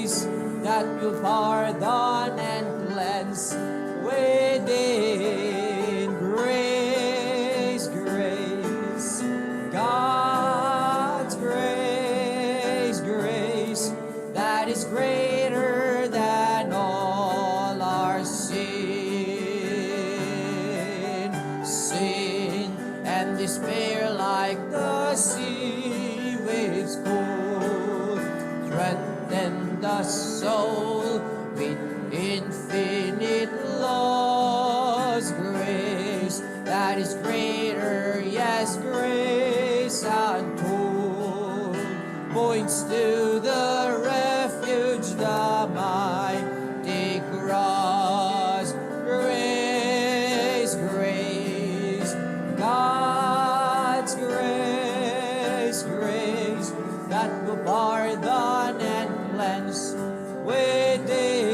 grace that will pardon and cleanse within. Grace, grace, God's grace, grace that is greater than all our sin. Sin and despair like the sea waves cold threaten the soul with infinite loss. Grace that is greater, yes, grace untold, points to the refuge, the mighty cross. Grace, grace, God's grace, grace that will pardon and cleanse within.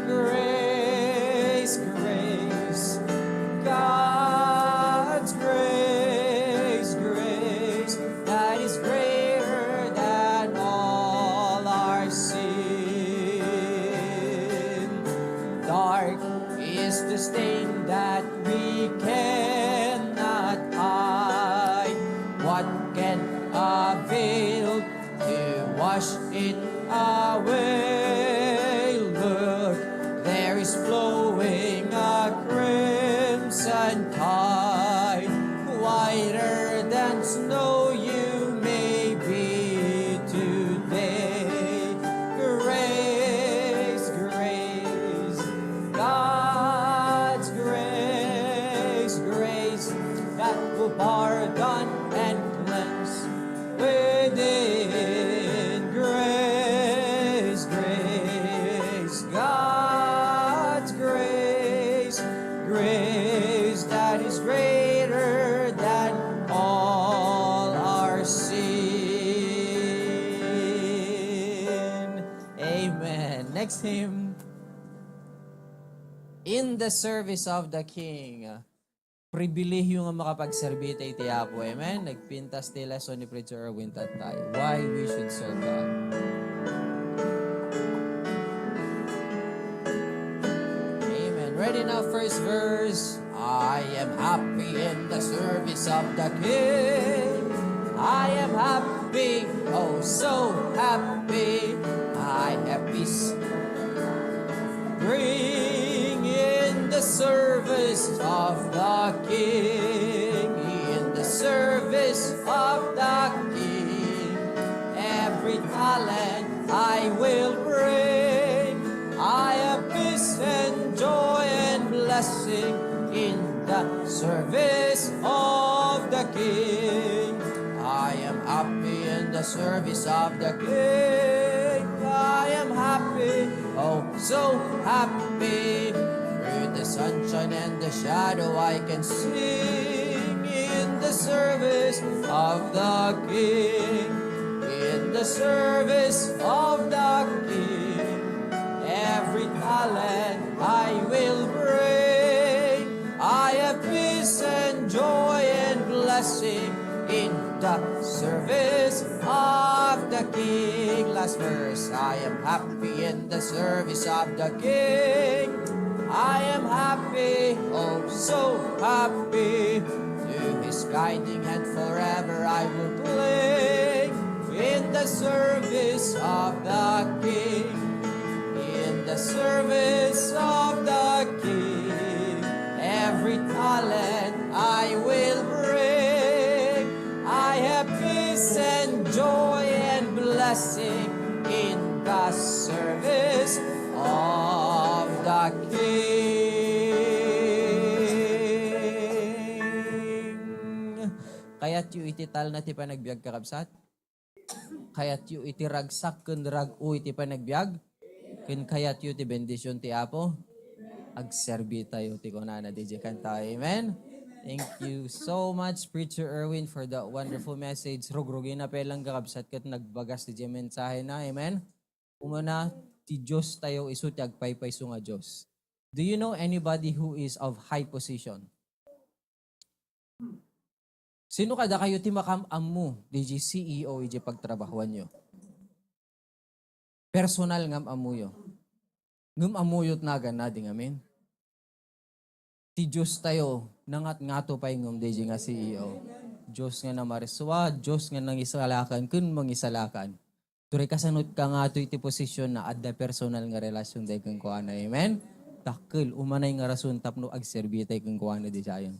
Grace, grace, God's grace, grace that is greater than all our sin. Dark is the stain that we cannot hide. What can avail to wash it away? Look, there is flowing a crimson tide, whiter than snow you may be today. Grace, grace, God's grace, grace that will pardon and cleanse within. Grace, grace, God's grace, grace that is greater than all our sin. Amen. Next hymn. In the service of the King. Pribilehyo nga makapagserbita iti Apo. Amen. Nagpintas ti lesson ni Preacher Erwin Tatay. Why we should serve God. Amen. Ready now, first verse. I am happy in the service of the King. I am happy, oh so happy. I have peace. Bring in the service of the King, in the service of the King. Every talent I will bring. I have peace and joy and blessing in the service of the King. I am happy in the service of the King. I am happy, oh so happy. Through the sunshine and the shadow I can sing in the service of the King. In the service of the King. Every talent I will bring. I have peace and joy and blessing in the service of the King. Last verse. I am happy in the service of the King. I am happy, oh so happy. To His guiding hand forever I will cling. In the service of the King. In the service of the King. Every talent I will bring. I have peace and joy and blessing in the service of the King. Kaya't yu itital na ti panagbiag kakabsat? Kaya't yu iti ragsak ken rag-u iti panagbiag? Ken kayat yu ti bendisyon ti Apo? Agserbi tayo ti kunana di kanta. Amen? Thank you so much, Preacher Erwin, for that wonderful message. Rugrugin na pelang kakabsat kat nagbagas ti mensahe na. Amen? Umuna, ti Diyos tayo isu ti agpaypayso nga Diyos. Do you know anybody who is of high position? Sino kada kayo ti makamam mo, DJ CEO, DJ pagtrabahuan nyo? personal ngam amuyo. Ngam amuyot nagan na ding amin. Ti Diyos tayo, nangat ngato pa yung umdeji nga CEO. Diyos nga na mariswa, Diyos nga nang isalakan, kun mangisalakan. Turi kasanot ka nga ito iti posisyon na adda personal nga relasyon day kang kuana. Amen? Takil, umanay nga rason tapno agserbi tayo kang kuana di sayon.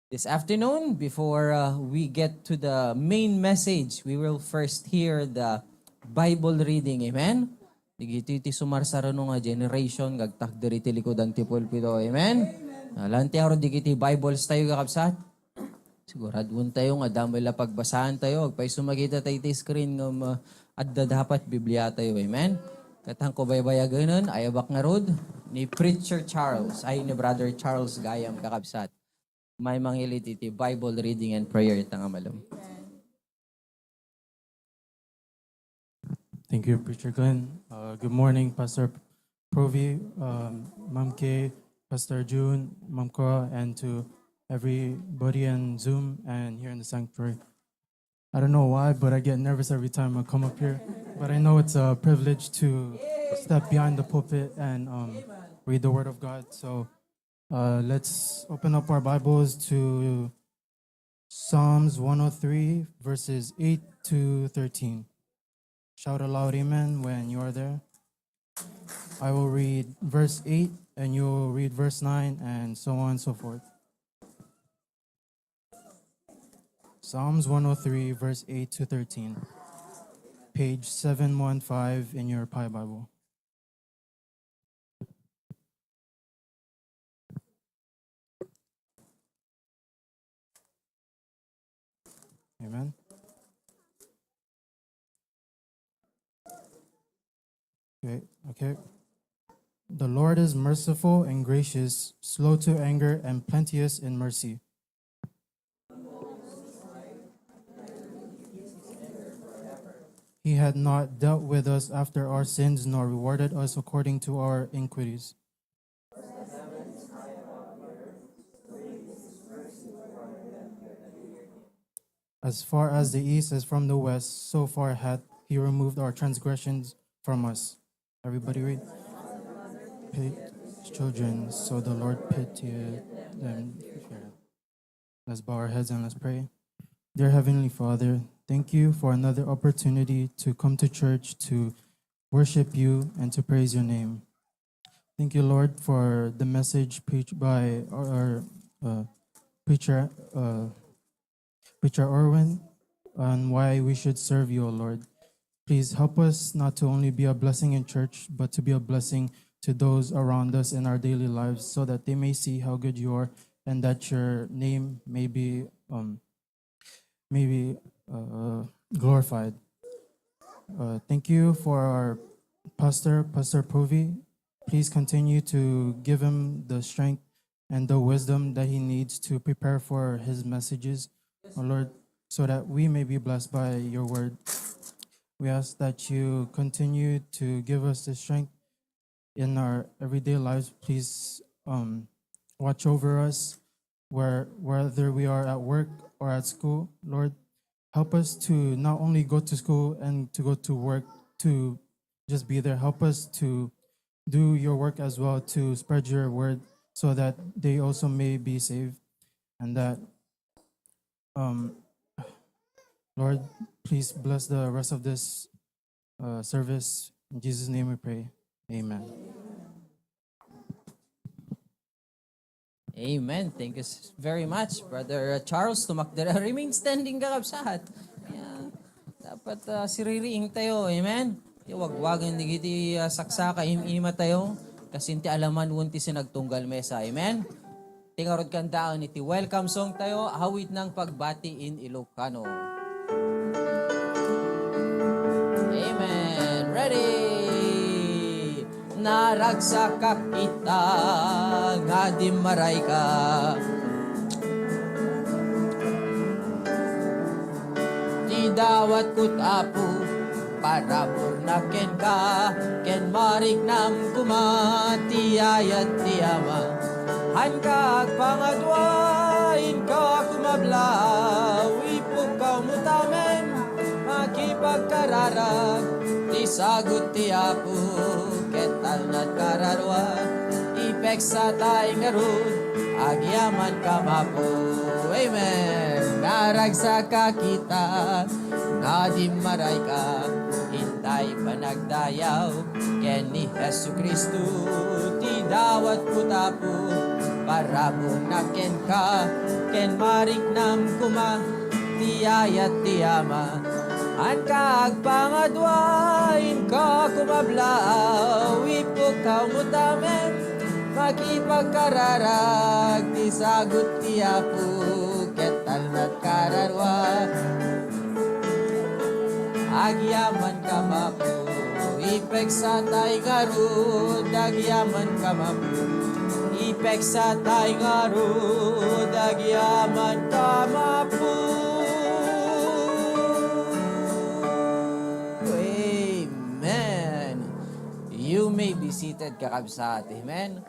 This afternoon, before we get to the main message, we will first hear the Bible reading. Amen? Digiti ti sumarsaro nga generation, gagtakdiri ti likodan ti pulpito. Amen? Lanti haro digiti Bibles tayo kakapsat. Siguradun tayo nga damay la pagbasahan tayo. Agpay sumagita tayo ti screen ng adda dapat Biblia tayo. Amen? Katang ko baybayaganan, ayabak nga rod ni Preacher Charles, ay ni Brother Charles Gayam kakapsat. May mangilit iti Bible reading and prayer itang amalom. Thank you, Preacher Glenn. Good morning, Pastor Provi, Ma'am Kay, Pastor June, Ma'am Cora, and to everybody on Zoom and here in the sanctuary. I don't know why, but I get nervous every time I come up here. But I know it's a privilege to step behind the pulpit and read the Word of God. So let's open up our Bibles to Psalms 103, verses 8 to 13. Shout aloud, amen, when you are there. I will read verse 8, and you will read verse 9, and so on and so forth. Psalms 103, verse 8 to 13. Page 715 in your Pi Bible. Amen. Okay. The Lord is merciful and gracious, slow to anger, and plenteous in mercy. He had not dealt with us after our sins, nor rewarded us according to our iniquities. As far as the east is from the west, so far hath he removed our transgressions from us. Everybody read. Children, so the Lord pitied them. Let's bow our heads and let's pray. Dear Heavenly Father, thank you for another opportunity to come to church to worship you and to praise your name. Thank you, Lord, for the message preached by our preacher, Preacher Orwin, on why we should serve you, O Lord. Please help us not to only be a blessing in church, but to be a blessing to those around us in our daily lives, so that they may see how good you are and that your name may be glorified. Thank you for our pastor, Pastor Provi. Please continue to give him the strength and the wisdom that he needs to prepare for his messages, oh Lord, so that we may be blessed by your word. We ask that you continue to give us the strength in our everyday lives. Please watch over us whether we are at work or at school. Lord, help us to not only go to school and to go to work, to just be there. Help us to do your work as well, to spread your word so that they also may be saved. And that, Lord, please bless the rest of this service. In Jesus' name we pray. Amen. Amen. Thank you very much, Brother Charles. Tumakdara. Remain standing ka kapsahat. Dapat siririing tayo. Amen. Wagwagan digiti saksaka ima tayo. Kasinti alaman wunti sinagtunggal mesa. Amen. Tingarod kantaan iti welcome song tayo. Hawid ng pagbati in Ilocano. Amen. Ready? Naragsakak ita nga di maray ka. Di dawat kut apu para burnaken ka, ken marig nam kumati ayat ti ama. Han ka pangadwain ka kumablaw, ipog ka mutamen, makipagkararag, di ti sagot ti Apo, ketal nat kararwa, ipek sa taing arun, agyaman kamapo. Amen. Naragsak ka kita, nadimaray ka, hintay panagdayaw, ken ni Hesu Kristo, ti dawat putapo, para bunaken ka, ken marik nam kuma, ti ayat ti ama, an kaagpangadwain ka kumablaaw, ipukaw mo tamen, makipagkararag, ti sagot ti Apo, ketal nat kararwa, agyaman ka mapo, ipek sa tay garud, agyaman ka mapo, ipek sa tay garud, agyaman ka mapo. Amen. You may be seated, kakabsat. Amen.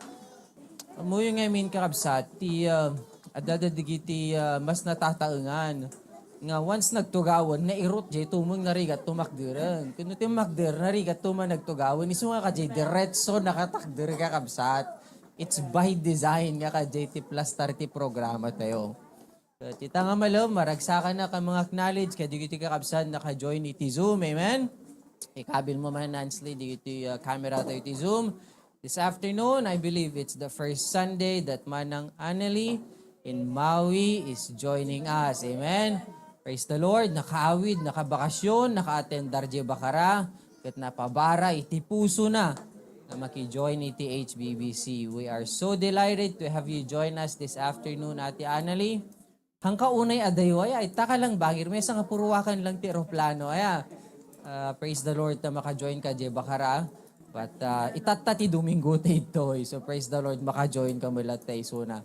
Amuyo nga min kakabsat, ti adadadigiti mas natataengan. Nga once nagtugawan, nairot jay tumong narigat tumakdiran. Kuno ti makdir, narigat tumang nagtugawan, iso nga ka jay diretso nakatakdir kakabsat. It's by design nga ka jay ti plus 30 programa tayo. Tita nga malo, maragsakan na ka mga acknowledge, kaya di kakabsat naka-join iti Zoom. Amen? Ikabil mo man, Nansley, di iti camera tayo iti Zoom. This afternoon, I believe it's the first Sunday that Manang Annalie in Maui is joining us. Amen? Praise the Lord. Nakaawid, nakabakasyon, naka-attend Darje Bakara, kat napabara, iti puso na maki-join iti HBBC. We are so delighted to have you join us this afternoon, Ate Annalie. Hangka unay adayo, ay taka lang bagir, may isang kapuruwakan lang ti aeroplano. Praise the Lord na maka-join ka, Darje Bakara. But itatati Domingo ito. So praise the Lord, maka-join ka mula tayo suna.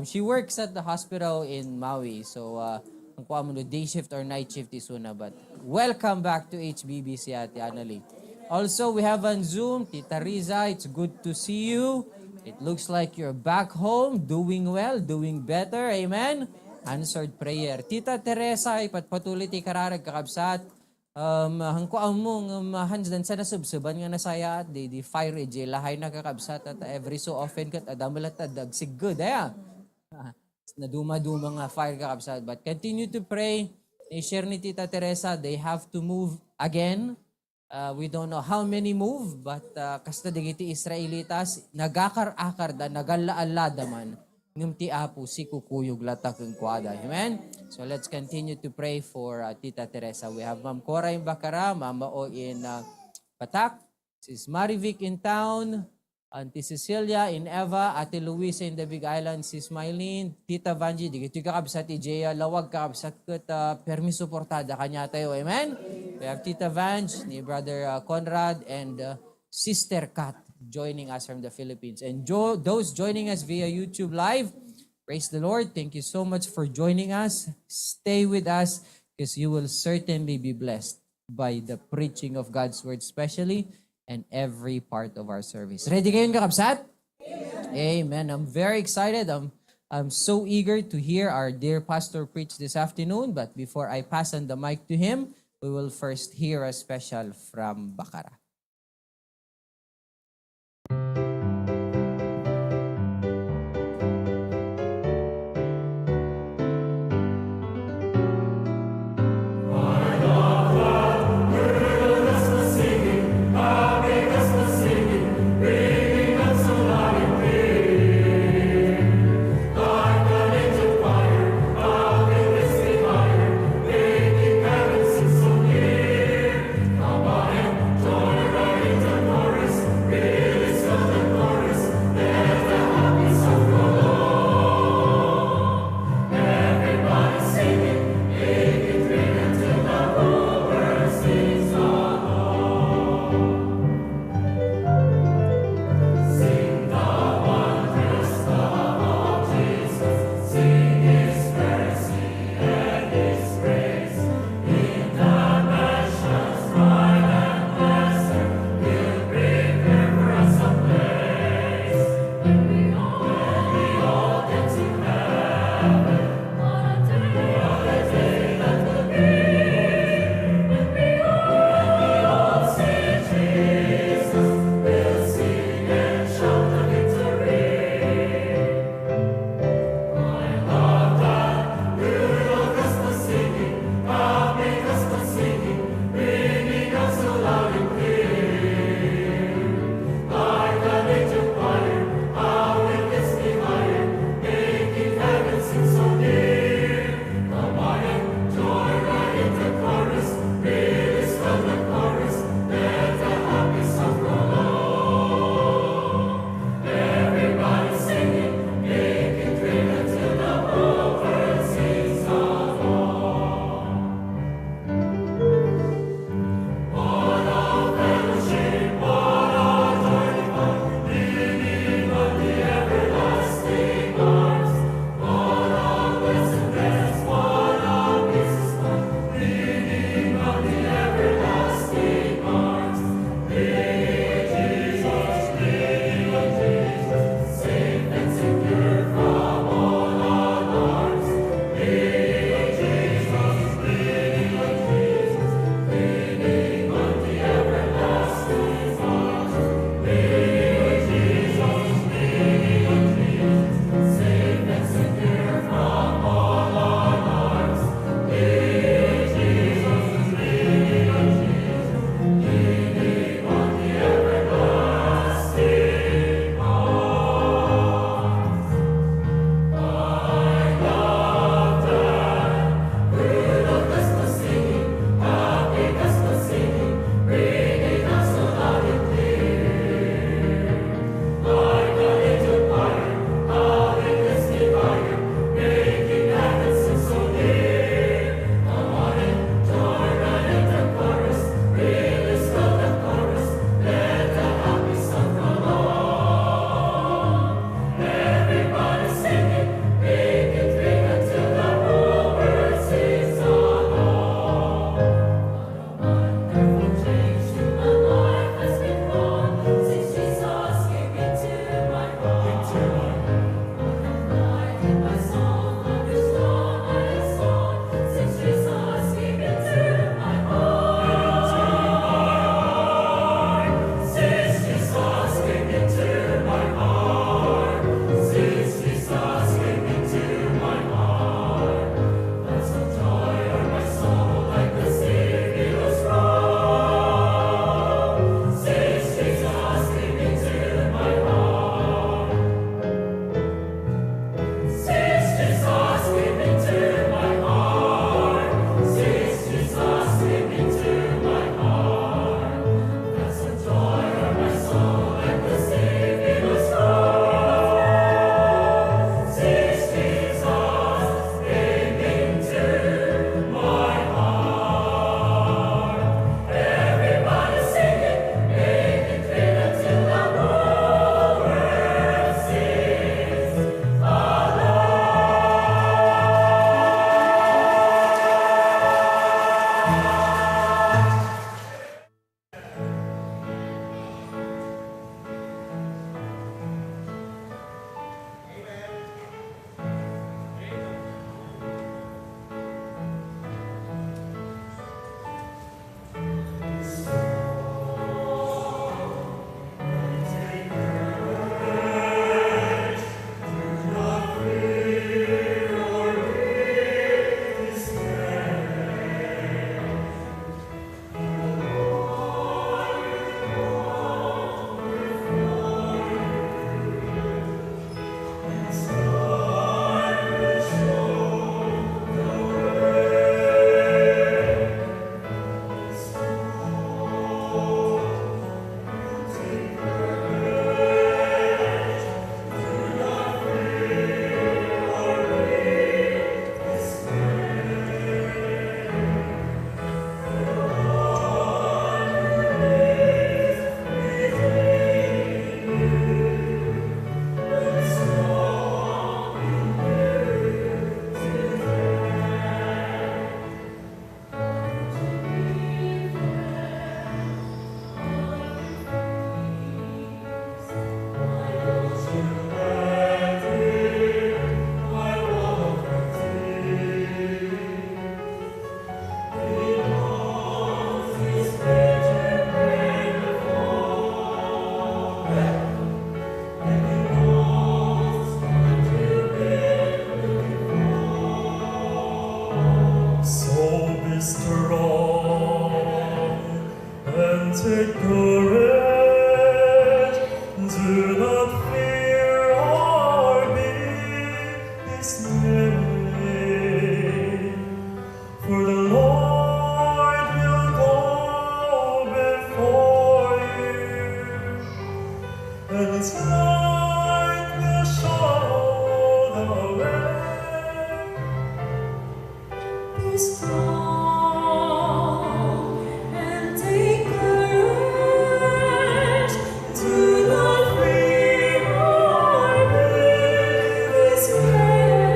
She works at the hospital in Maui. So ang kuha mo day shift or night shift isuna. But welcome back to HBBC, Ate Annalie. Also, we have on Zoom, Tita Riza, it's good to see you. It looks like you're back home, doing well, doing better. Amen? Answered prayer. Tita Teresa, ipatpatuloy ti kararag kakabsat. Hangko among mahansdan sa nasubsuban nga nasaya at di fire ije lahay nakakabsat at every so often kat adamalat at dagsig good. Naduma-duma nga fire kakabsat. But continue to pray. I-share ni Tita Teresa, they have to move again. We don't know how many move, but kasta digiti Israelitas, nagakar-akar da, nagalaala man, ngum ti Apo si kukuyog latak ng kwada. Amen? So let's continue to pray for Tita Teresa. We have Ma'am Cora in Bacara, Mama O in Patak, Sis Marivic in town, Auntie Cecilia in Eva, Ate Luisa in the Big Island, Sis Mylene, Tita Vanji, di kiti kakabsat Ijea, lawag kakabsat kat permiso portada kanya tayo. Amen? We have Tita Vanj, ni Brother Conrad, and Sister Kat joining us from the Philippines. And those joining us via YouTube Live, praise the Lord. Thank you so much for joining us. Stay with us because you will certainly be blessed by the preaching of God's Word, especially and every part of our service. Ready kayo kakabsat? Amen. I'm very excited. I'm so eager to hear our dear pastor preach this afternoon. But before I pass on the mic to him, we will first hear a special from Bacara. Join His light will show the way. Be strong and take courage. Do not fear or be dismayed.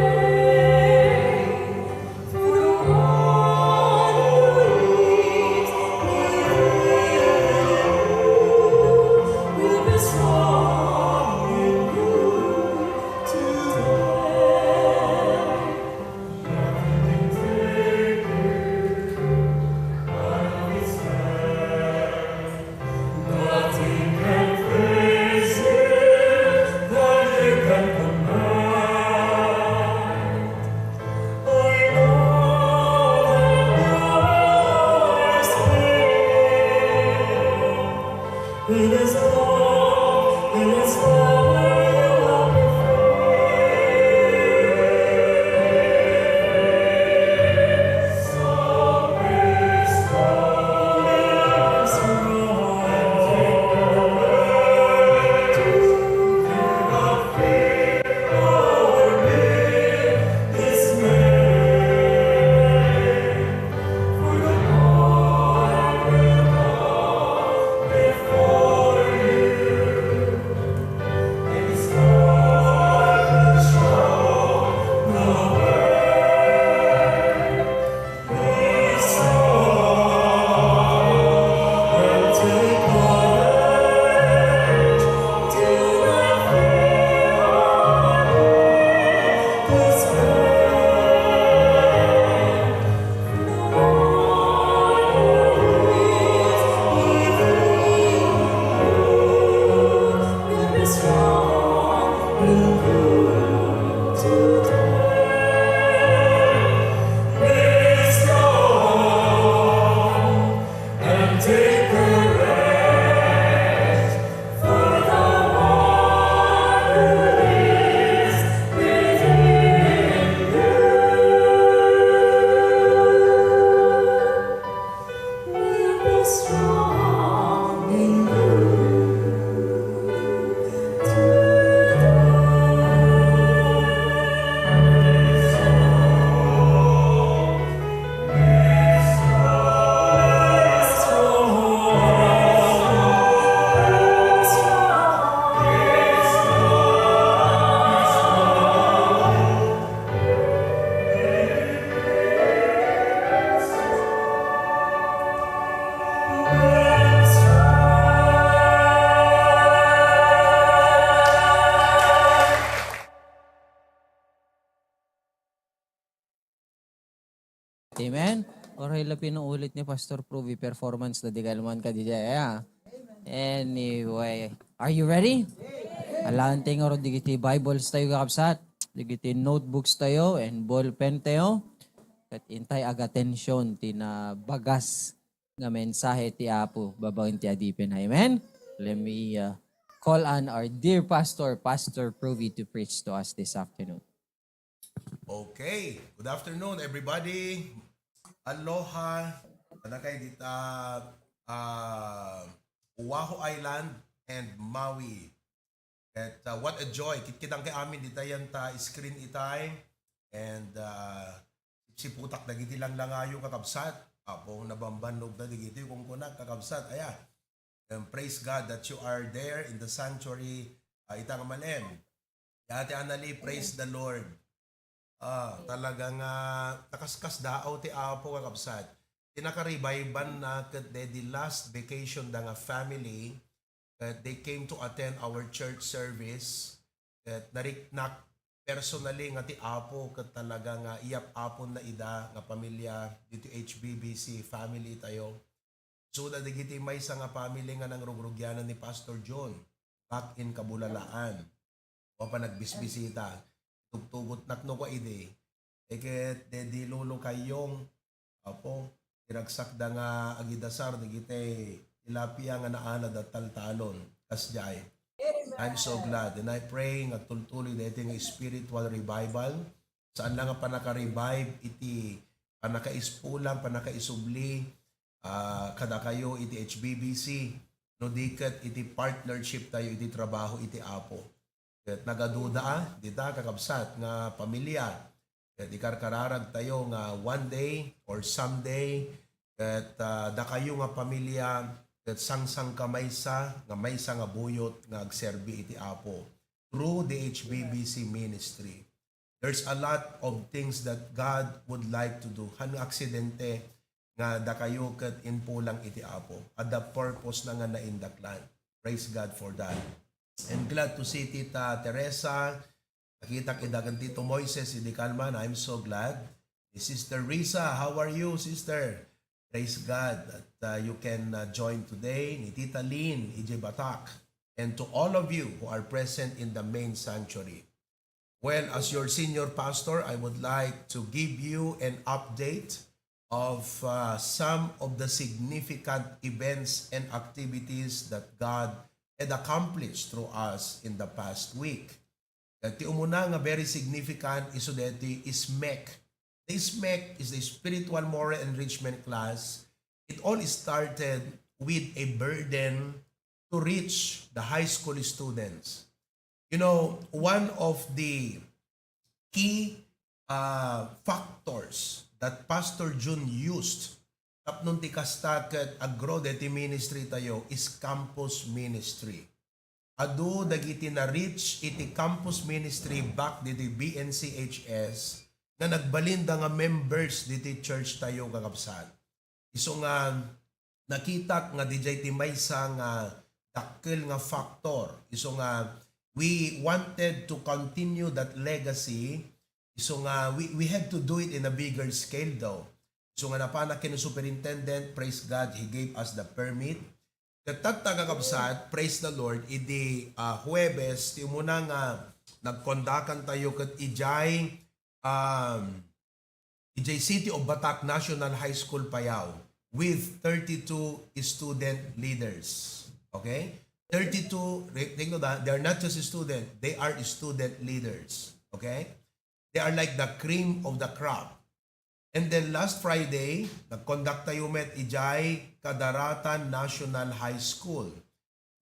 For the one who lives will be strong and good today. Nothing can face it, nothing can command. I know that yours it is love, it is power you are strong and Amen. Oray la pinuulit ni Pastor Pruvi performance na di kalman ka di daya. Anyway, are you ready? Alanting oro digiti Bibles tayo kakabsat. Digiti notebooks tayo and ball pen tayo. At intay aga tensyon tina bagas nga mensahe ti Apo babawin ti adipin. Amen. Let me call on our dear pastor, Pastor Pruvi, to preach to us this afternoon. Okay, good afternoon everybody. Aloha. Ano kayo dito? Oahu Island and Maui. At what a joy. Kitang kay amin dito yan ta screen itay. And si putak dagiti lang langayo kakabsat. Apo nabambanog na dagiti kung kunak kakabsat. Aya. And praise God that you are there in the sanctuary. Itang malem. Yate anali, praise the Lord. Talagang nakaskas daaw ti Apo kakabsat. Tinaka-revivan na kat the last vacation da nga family they came to attend our church service. At nariknak personally nga ti Apo kat talagang iyap apon na ida nga pamilya dito HBBC family tayo. So da digiti may sa nga family nga nang rugrugyanan ni Pastor John back in Kabulalaan. O pa nagbisbisita. Tugtugot nakno ko ide. Eket dedi lolo kayong apo tinagsak da nga agidasar digite tilapia nga naana da taltalon kasjay. I'm so glad and I pray nga tultuloy dito nga spiritual revival saan lang nga panaka-revive iti panaka-ispulang panaka-isubli kada kayo iti HBBC no diket iti partnership tayo iti trabaho iti Apo. Ket nagaduda dita kakabsat nga pamilya. Ket ikarkararag tayo nga one day or someday ket da kayo nga pamilya ket sangsang kamaysa nga maysa nga buyot nga agserbi iti Apo through the HBBC ministry. There's a lot of things that God would like to do. Hano aksidente nga da kayo ket inpulang iti Apo. At the purpose na nga naindaklan. Praise God for that. And glad to see Tita Teresa. Nakita kidagan Tito Moises, Idi Calman. I'm so glad. Sister Risa, how are you, sister? Praise God that you can join today. Ni Tita Lynn, EJ Batak. And to all of you who are present in the main sanctuary. Well, as your senior pastor, I would like to give you an update of some of the significant events and activities that God had accomplished through us in the past week. Ti umuna nga very significant iso deti is SMEC. The SMEC is the Spiritual Moral Enrichment class. It all started with a burden to reach the high school students. You know, one of the key factors that Pastor June used tapnon ti kastaket agro deti ministry tayo is campus ministry. Adu dagiti na reach iti campus ministry back diti BNCHS na nagbalinda nga members diti church tayo kakabsat. Iso nga nakita nga DJ ti maysa nga dakkel nga factor. Iso nga we wanted to continue that legacy. So nga, we had to do it in a bigger scale though. So nga napana kini superintendent, praise God, he gave us the permit. Tatagakabsat, praise the Lord, idi Huwebes, ti muna nga nagkondakan tayo kat ijay City of Batak National High School Payao with 32 student leaders. Okay? 32, take note that, they are not just a student, they are student leaders. Okay? They are like the cream of the crop. And then last Friday, nag-conduct tayo met ijay Kadaratan National High School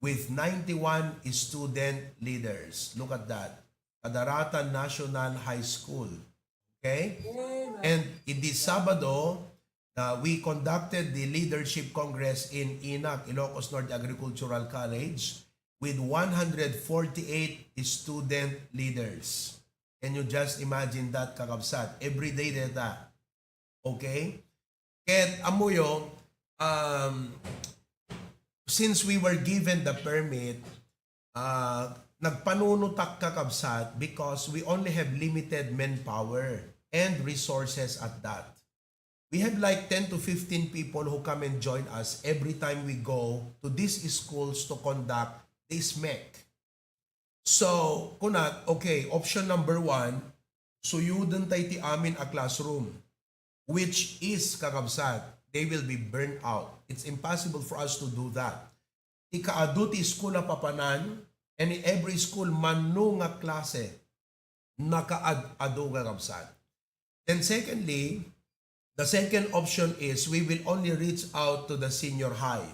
with 91 student leaders. Look at that. Kadaratan National High School. Okay? And in this Sabado, we conducted the Leadership Congress in INAC, Ilocos Norte Agricultural College, with 148 student leaders. Can you just imagine that, kakabsat? Every day data. Okay? Kaya amuyo, since we were given the permit, nagpanunutak kakabsat because we only have limited manpower and resources at that. We have like 10 to 15 people who come and join us every time we go to these schools to conduct this SMEC. So, kunat, okay, option number 1, suyuden tayo ti amin a classroom, which is kakabsat, they will be burnt out. It's impossible for us to do that. Ikaadu ti school na papanan, and in every school, manu nga klase, nakaad-ado kakabsat. Then secondly, the second option is we will only reach out to the senior high,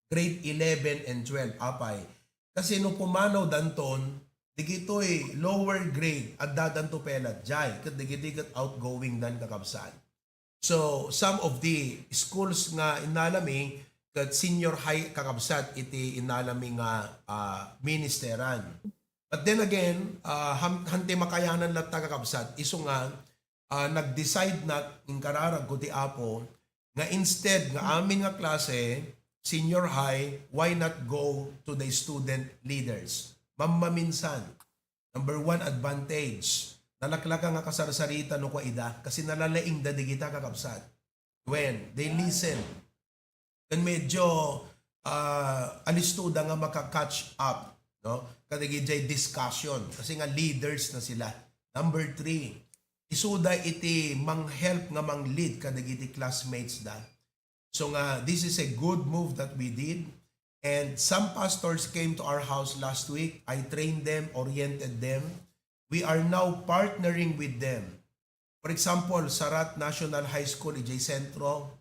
grade 11 and 12, apay. Kasi no pumanaw danton, digito'y lower grade at dadanto pelat jay, kat digidigat outgoing dan kakabsat. So, some of the schools nga inalami, kat senior high kakabsat, iti inalami nga ministeran. But then again, hante makayanan lang kakabsat, iso nga, nag-decide na in kararag ko ti Apo, nga instead nga amin nga klase, senior high, why not go to the student leaders? Mamaminsan. Number 1 advantage. Nalaklaka nga kasarsarita no kwa ida kasi nalalaing da di kita kakabsat. When they listen. And medyo alistuda nga maka-catch up. No? Kadigijay discussion. Kasi nga leaders na sila. Number 3. Isuda iti mang-help nga mang-lead kadigiti classmates da. So nga, this is a good move that we did. And some pastors came to our house last week. I trained them, oriented them. We are now partnering with them. For example, Sarat National High School, EJ Centro,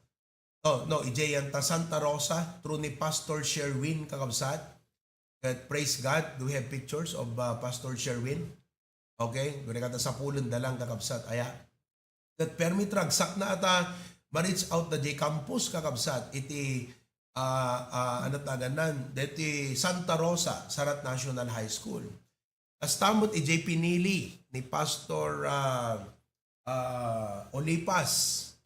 Oh, no, ije yan ta Santa Rosa, through ni Pastor Sherwin kakabsat. At praise God, do we have pictures of Pastor Sherwin? Okay, guna kata sa pulon dalang kakabsat, aya. At permit ragsak na ata, ma-reach out na di campus kakabsat, iti, ano taganan, deti Santa Rosa, Sarat National High School. As tamot ije pinili ni Pastor Olipas,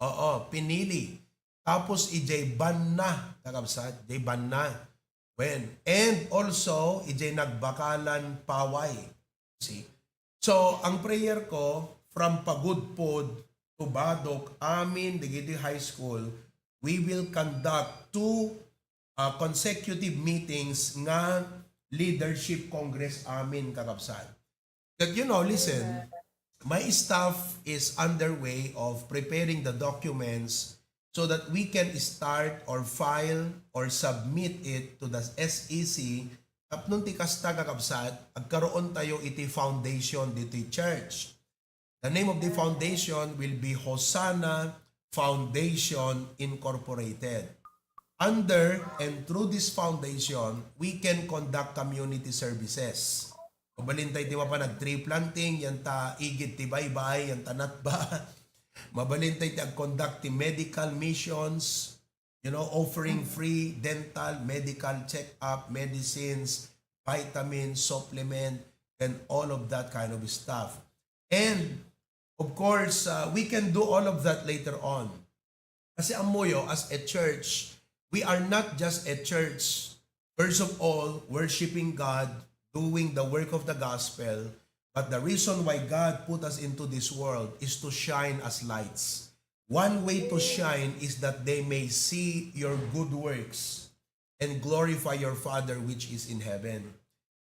oo, pinili. Tapos ije banna, kakabsat, ije banna. When, and also, ije nagbakalan paway. See? So, ang prayer ko, from Pagudpod to Badok, amin, Digiti High School, we will conduct 2 consecutive meetings nga leadership congress amin kakabsat. That you know, listen, my staff is underway of preparing the documents so that we can start or file or submit it to the SEC. Tapnon ti kasta kakabsat, agkaroon tayo iti foundation dito church. The name of the foundation will be Hosanna Foundation Incorporated. Under and through this foundation, we can conduct community services. Mabalintay ti pa nag-tree planting, yan ta igit ti baybay, yan ta natba. Mabalintay ti ag-conduct ti medical missions, offering free dental, medical check-up, medicines, vitamins, supplement, and all of that kind of stuff. And, of course, we can do all of that later on. Kasi amoyo, as a church, we are not just a church, first of all, worshiping God, doing the work of the gospel, but the reason why God put us into this world is to shine as lights. One way to shine is that they may see your good works and glorify your Father which is in heaven.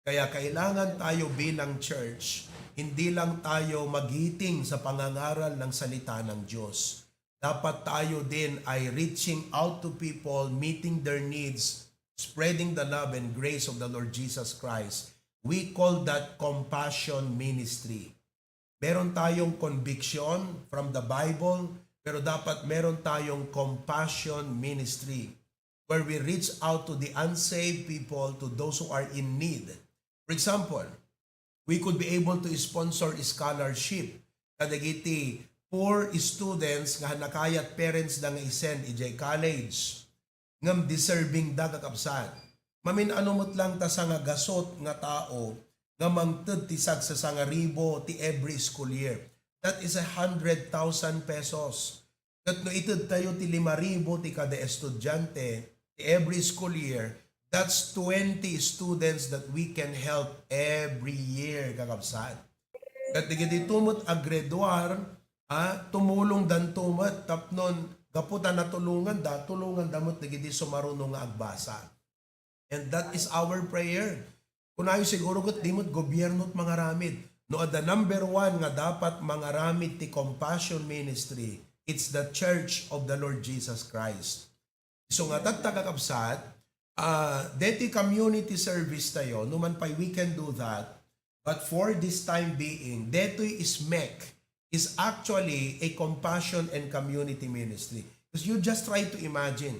Kaya kailangan tayo bilang church, hindi lang tayo magiting sa pangangaral ng salita ng Diyos. Dapat tayo din ay reaching out to people, meeting their needs, spreading the love and grace of the Lord Jesus Christ. We call that compassion ministry. Meron tayong conviction from the Bible, pero dapat meron tayong compassion ministry where we reach out to the unsaved people, to those who are in need. For example, we could be able to sponsor scholarship kadagiti poor students nga nakayat parents da nga isend ijay college ngam deserving da kakabsat. Mamin anumot lang ta sa nga gasot nga tao nga mangted ti sa nga ribo ti every school year. That is 100,000 pesos. Kat no ited tayo ti 5,000 ti kada estudyante ti every school year, that's 20 students that we can help every year kakabsat. Kat digiti tumot agreduar, tumulong dan tumat tapnon gaputan na tulungan damot digiti sumarunong nga agbasa. And that is our prayer. Kunayo siguro kat dimot gobyerno at mangaramid. No, the number 1 nga dapat mangaramid ti compassion ministry, it's the Church of the Lord Jesus Christ. So nga tatagakabsat, deti community service tayo, numan pa we can do that, but for this time being, deto'y SMEC is actually a compassion and community ministry. Because you just try to imagine,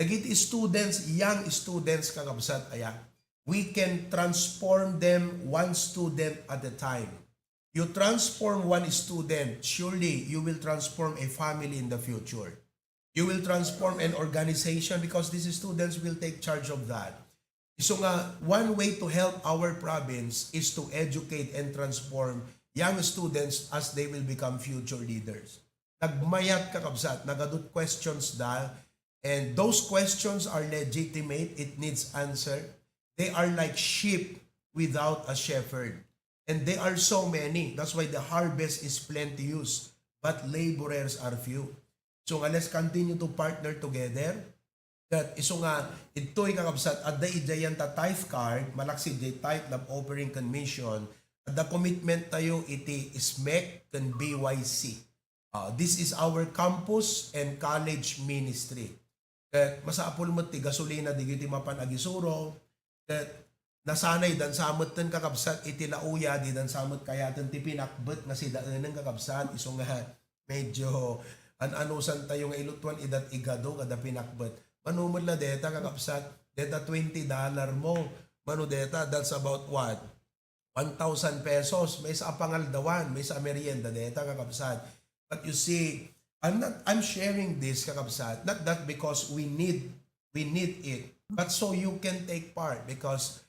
dagiti students, young students kakabsat ayak, we can transform them one student at a time. You transform one student, surely you will transform a family in the future. You will transform an organization because these students will take charge of that. So nga, one way to help our province is to educate and transform young students as they will become future leaders. Nagmayat kakabsat, nagadut questions da, and those questions are legitimate, it needs answer. They are like sheep without a shepherd. And they are so many. That's why the harvest is plenteous, but laborers are few. So nga, let's continue to partner together. That iso nga, ito'y kakabsat, at da idayan ta tithe card, malaksi day tithe na offering commission, at the commitment tayo iti SMEC and BYC. This is our campus and college ministry. That masaapol mo ti gasolina digiti mapan agisuro, that nasanay dan samot ten kakabsat iti lauya di dan samot kayatan ti pinakbet nga si daan ng kakabsat iso nga medyo An-anusan tayo nga ilutwan idat igado kada pinakbet. Manumod la deta kakapsat, deta $20 mo. Mano deta, that's about what? 1,000 pesos. May sa apangaldawan, may sa merienda deta kakapsat. But you see, I'm sharing this kakapsat, not that because we need it, but so you can take part because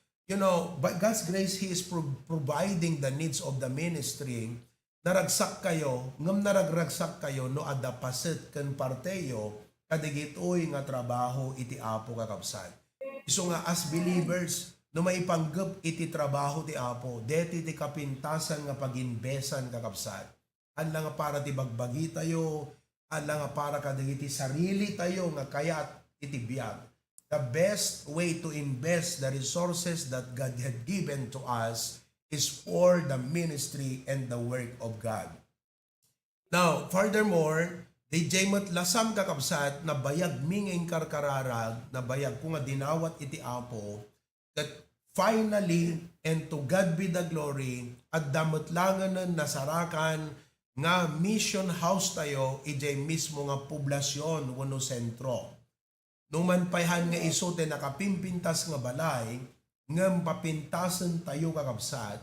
by God's grace, He is providing the needs of the ministry. Naragsak kayo, ngam naragragsak kayo, no adapasit kan parteyo, kadigitoy nga trabaho iti Apo kakabsat. So nga as believers, no maipanggap iti trabaho ti Apo, deti ti kapintasan nga paginbesan kakabsat. Alla nga para ti bagbagi tayo, alla nga para kadigiti sarili tayo nga kayat iti biyag. The best way to invest the resources that God had given to us is for the ministry and the work of God. Now, furthermore, di jaymat lasam kakabsat na bayag minging karkararag, na bayag ko nga dinawat iti Apo, that finally, and to God be the glory, at damatlangan na nasarakan nga mission house tayo, ijay mismo nga poblasyon, wano sentro. Nung manpayhan nga isote nakapimpintas nga balay, ngam papintasan tayo kakabsat,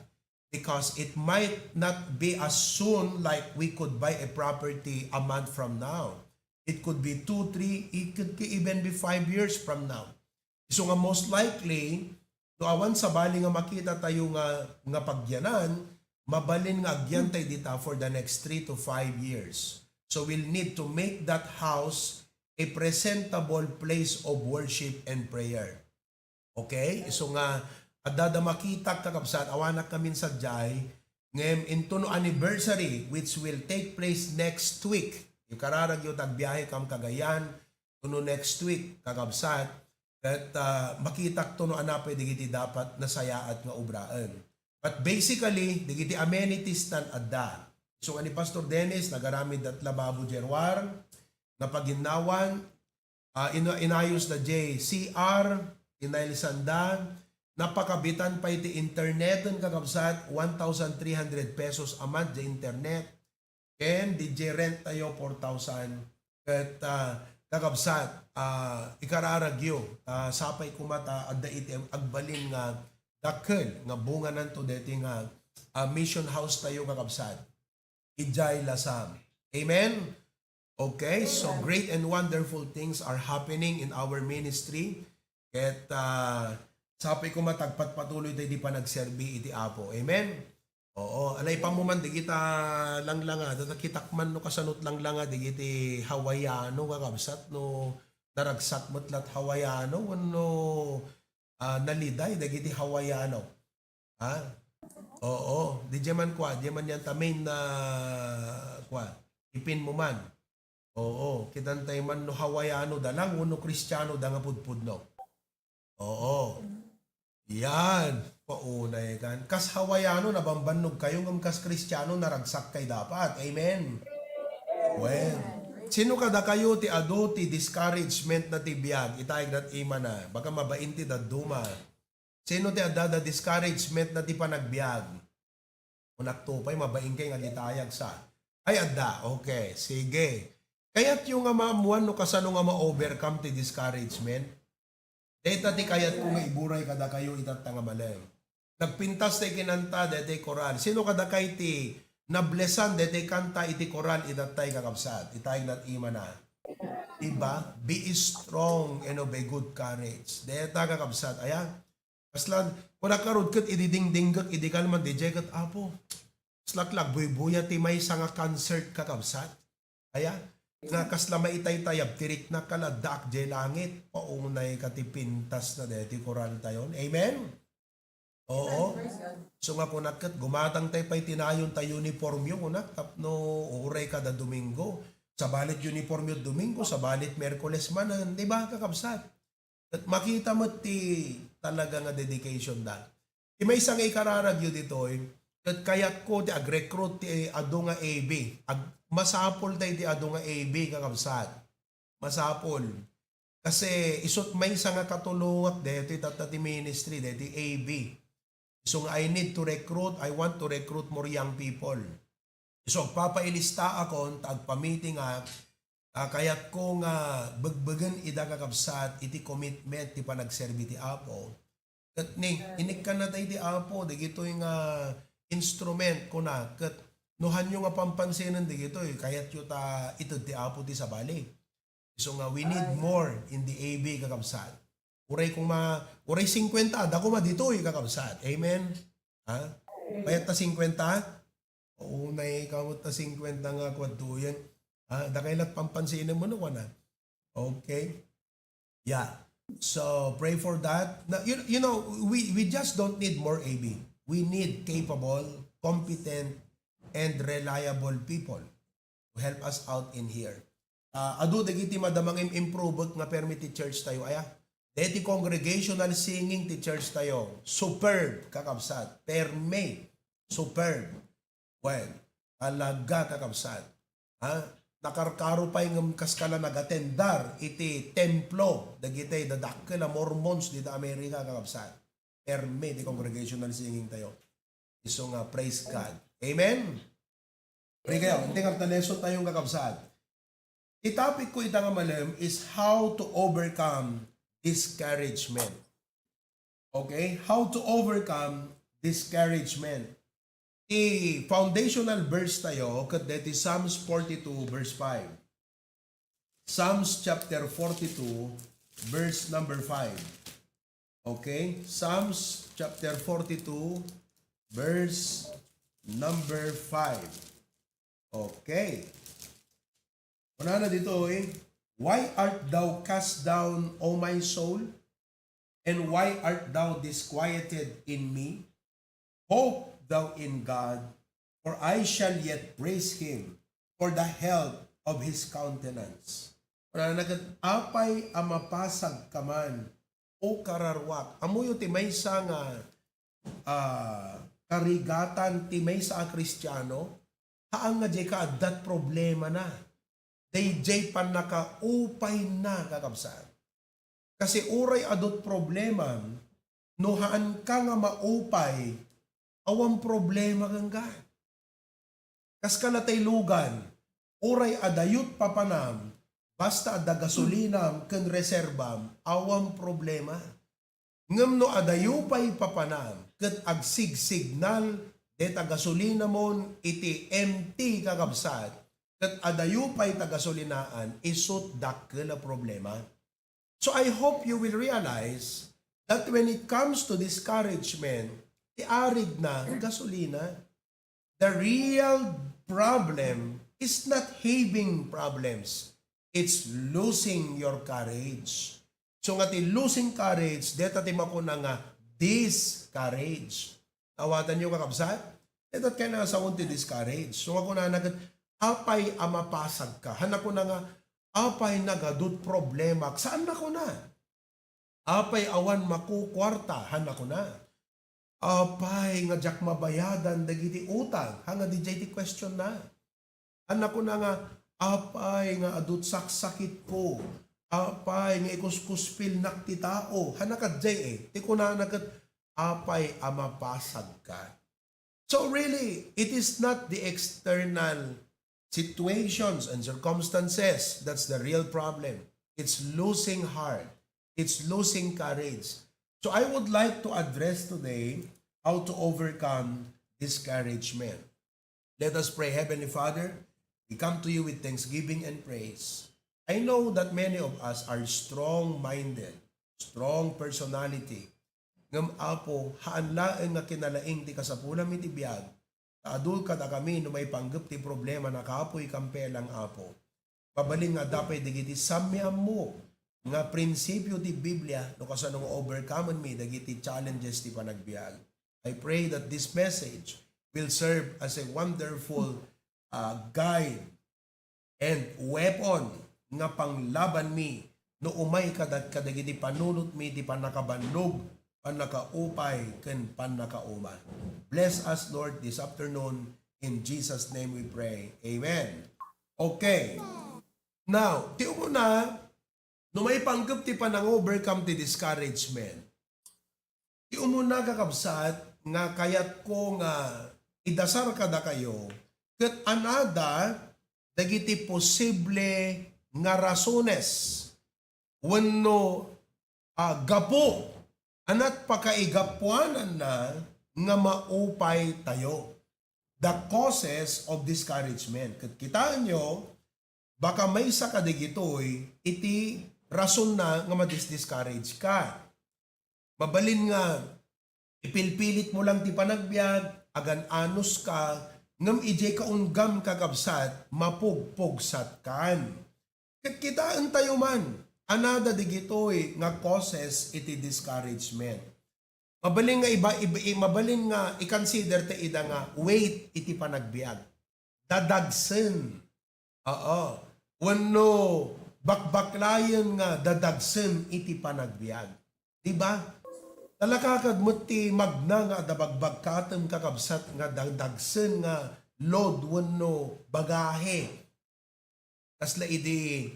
because it might not be as soon like we could buy a property a month from now. It could be 2, 3, it could even be 5 years from now. So nga most likely, no awan sa bali nga makita tayo nga pagyanan, mabalin nga agyan tayo dita for the next 3 to 5 years. So we'll need to make that house a presentable place of worship and prayer. Okay? So nga, adada makita kakabsat, awanak kami sa jay, ngem into no anniversary, which will take place next week. Yung kararag yung tagbiyahe kam Cagayan, no next week, kakabsat, at makita to no anapay, digiti dapat nasayaat nga obraan. But basically, digiti amenities tan adda. So ani Pastor Dennis, nagaramid dat lababo jerwar, na paginawan, inayos na JCR, inailisanda, napakabitan pa iti internet ng kakabsat, 1,300 pesos a month di internet, and DJ rent tayo 4,000, at kakabsat, ikararagyo, sapay kumata, adda item, agbalin nga, dakkel, nga bunga nanto deti nga, mission house tayo kakabsat, ijay lasam. Amen? Okay, so great and wonderful things are happening in our ministry. At sapay ko matagpat patuloy tayo di pa nagserbi iti Apo. Amen? Oo, alay pa mo man, di kita lang nga, datakitakman no kasanot lang nga, di kiti Hawaiano, kakabsat no, naragsak matlat Hawaiano, no, naliday, di kiti Hawaiano. Ha? Oo, di jaman kwa, di man yan tamin na, kwa, ipin mo man. Oo, kitantay man no Hawaiano dalang, no Kristiyano da nga pudpudno. Oo. Yan. Paunay kan. Kas Hawaiano nabambanog kayo ng kas Kristiyano naragsak kay dapat. Amen. Well, sino kada kayo ti ado ti discouragement na ti biyag? Itayag dat ima na. Baka mabainti da duma. Sino ti adada discouragement na ti panagbiag? Unak tupay mabain kay nga ditayag sa. Ay adda. Okay. Sige. Kaya't yung nga maamuan no kasano nga ma-overcome ti discouragement. Deta ti kayat kung iburay kada kayo itat nga malem. Nagpintas ti kinanta deti koral. Sino kada kay ti nablesan deti kanta iti koral itat tay kakabsat. Itay nat ima na. Diba? Be strong and obey good courage. Deta kakabsat. Ayan. Kaslan, kung nakarod kat ididingdinggak idikal man DJ kat apo. Slaklag buy-buya ti may nga concert kakabsat. Ayan. Nga kasla maitay-tayab, tirik na kaladak jay langit, paunay katipintas na deti koral tayon. Amen? Oo. So nga kunakat, gumatang tayo pa'y tinayon tayo uniform yung kunak, tapno uray kada Domingo. Sa balit uniform yung Domingo, sa balit Merkules manan, di ba kakabsat? At makita mo ti talaga nga dedication da. May isang ikararagyo dito at kayat ko ti ag-recruit ti ado nga AB. Masapol tayo ti ado nga AB kakabsat. Masapol. Kasi isot may isa nga katulungat dito ti ministry, dito AB. So I need to recruit, I want to recruit more young people. So papailista ako, tagpa-meeting Kayat ko nga bagbagan ida kakabsat iti commitment ti panagserbi ti Apo. Kat ni inik ka na tayo ti Apo dagito yung instrument ko na kat nuhan yung nga pampansinan dagito kayat yung ito ti Apo ti sabali. So nga we need more in the AB kakabsat. Uray kung uray 50 dako ma dito kakabsat. Amen. Ha? Payat ta 50? Oo na kamot ta 50 nga kwadtuyan. Dakailat pampansinan mo na. Okay? Yeah. So, pray for that. Now, you know, we just don't need more AB. We need capable, competent, and reliable people to help us out in here. Adu, dagiti madamang improve nga permit ti church tayo. Deti congregational singing ti church tayo. Superb, kakabsat. Perme. Superb. Well, talaga kakabsat. Nakarkaro pa yung kaskala nagatendar iti templo dagitay dadakkel na Mormons dito Amerika kakabsat. Perme di congregational singing tayo. Iso nga praise God. Amen. Pray kayo. Hindi nga lesson tayong kakabsat. Itapik ko itang malam is how to overcome discouragement. Okay? How to overcome discouragement. Foundational verse tayo, that is Psalms 42 verse 5. Psalms chapter 42 verse number 5. Okay? Psalms chapter 42 verse number 5. Okay. Una na dito Why art thou cast down, O my soul? And why art thou disquieted in me? Hope thou in God, for I shall yet praise Him for the health of His countenance. Apay amapasag kaman, o kararwak. Amuyo ti may sa nga karigatan ti may sa Kristiyano, haang nga jay ka adat problema na. Day jay pan nakaupay na kakabsat. Kasi uray adot problema, nuhaan ka nga maupay, awang problema kang ka. Kas ka natay lugan, uray adayut papanam, basta ada gasolinam ken reserbam, awang problema. Ngem no adayupay papanam, ket agsig signal, det gasolina mon iti empty kakabsat, ket adayupay tagasolinaan, isut dakkel na problema. So I hope you will realize that when it comes to discouragement, iarig na gasolina. The real problem is not having problems. It's losing your courage. So nga ti losing courage, deta ti makuna nga discourage. Awatan nyo kakabsat? Deta kaya na sa unti discourage. So nga kuna nagat, apay amapasag ka. Hanak ko na nga, apay nagadut problema. Saan na ko na? Apay awan makukwarta. Hanak ko na. Apay nga jak mabayadan dagiti utang hanga di ti question na. Anak ko na nga apay nga adut saksakit ko. Apay nga ikuskuspil nak ti tao. Hanakat jay ti ko na nakat apay amapasag ka. So really, it is not the external situations and circumstances that's the real problem. It's losing heart. It's losing courage. So I would like to address today how to overcome discouragement. Let us pray. Heavenly Father, we come to you with thanksgiving and praise. I know that many of us are strong-minded, strong personality. Ngam apo, haanlaeng nga kinalaing ti kasapulam iti biyag, taadul ka na kami no may panggap ti problema na kapoy kampelang apo. Pabaling nga dapay digiti samyam mo, nga prinsipyo ti Biblia no kasanong overcome me dagiti challenges ti panagbiag. I pray that this message will serve as a wonderful guide and weapon nga panglaban mi no umay kadat kadagiti panunot mi ti panakabanlog, panakaupay ken panakauman. Bless us Lord this afternoon, in Jesus name we pray. Amen. Okay. Now, ti umuna no may panggap ti panang-overcome ti discouragement. Ti umuna kakabsat nga kayat ko nga idasar kada kayo ket anada dagiti posible nga rasones wenno gapo anat pakaigapuanan na nga maupay tayo. The causes of discouragement. Kat kitaan nyo, baka may sa kadigitoy, iti rason na nga madis-discourage ka. Mabalin nga, ipilpilit mo lang ti panagbiag, agan anos ka, ngam ijay kaunggam kakabsat, mapugpugsat kan. Kat kitaan tayo man, anada digitoy nga causes iti discouragement. Mabalin nga i-consider te ida nga wait iti panagbiag. Dadagsen. Oo. Wenno bakbaklayan nga dadagsen iti panagbiag. Diba? Talakakad mo ti magna nga dabagbag katem kakabsat nga dadagsen nga load wenno bagahe. Kasla idi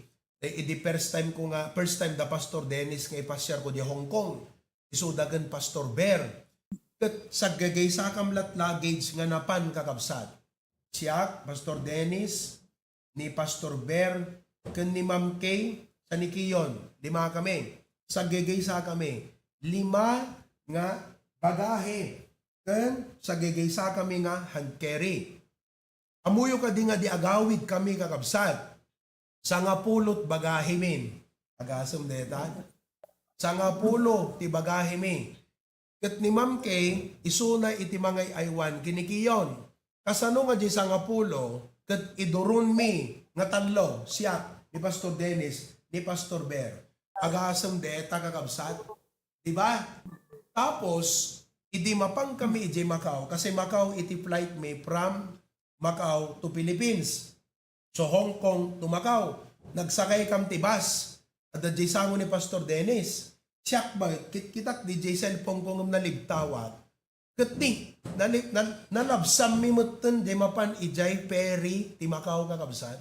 first time da Pastor Dennis nga ipasyar ko di Hong Kong. Isudagan Pastor Bear. Kat sa gagay sa kamlat luggage nga napan kakabsat. Siya, Pastor Dennis, ni Pastor Bear, kan ni Ma'am Kay, sa ni Kiyon. 5 kami. Sa gagay sa kami. 5 nga bagahe. Kan sa gagay sa kami nga hand carry. Amuyo ka di nga di agawid kami kakabsat. Sa nga pulot bagahe min. Agasam deta. Sa nga pulo, ti bagahe mi. Kat ni Ma'am Kay, isuna iti mga aywan kinikiyon. Kasano nga di sa nga pulo, kat idurun mi, nga tanlo, siya, ni Pastor Dennis, ni Pastor Bear. Agasam deta kakabsat. Diba? Tapos, idi mapang kami iti Macau, kasi Macau iti flight mi from Macau to Philippines. So Hong Kong to Macau. Nagsakay kam ti bus. At the sango ni Pastor Dennis. Siyak ba, kitak di cellphone kong naligtawat. Kati, nalabsam mi mutten di mapan ijay peri ti Macau kakabsat.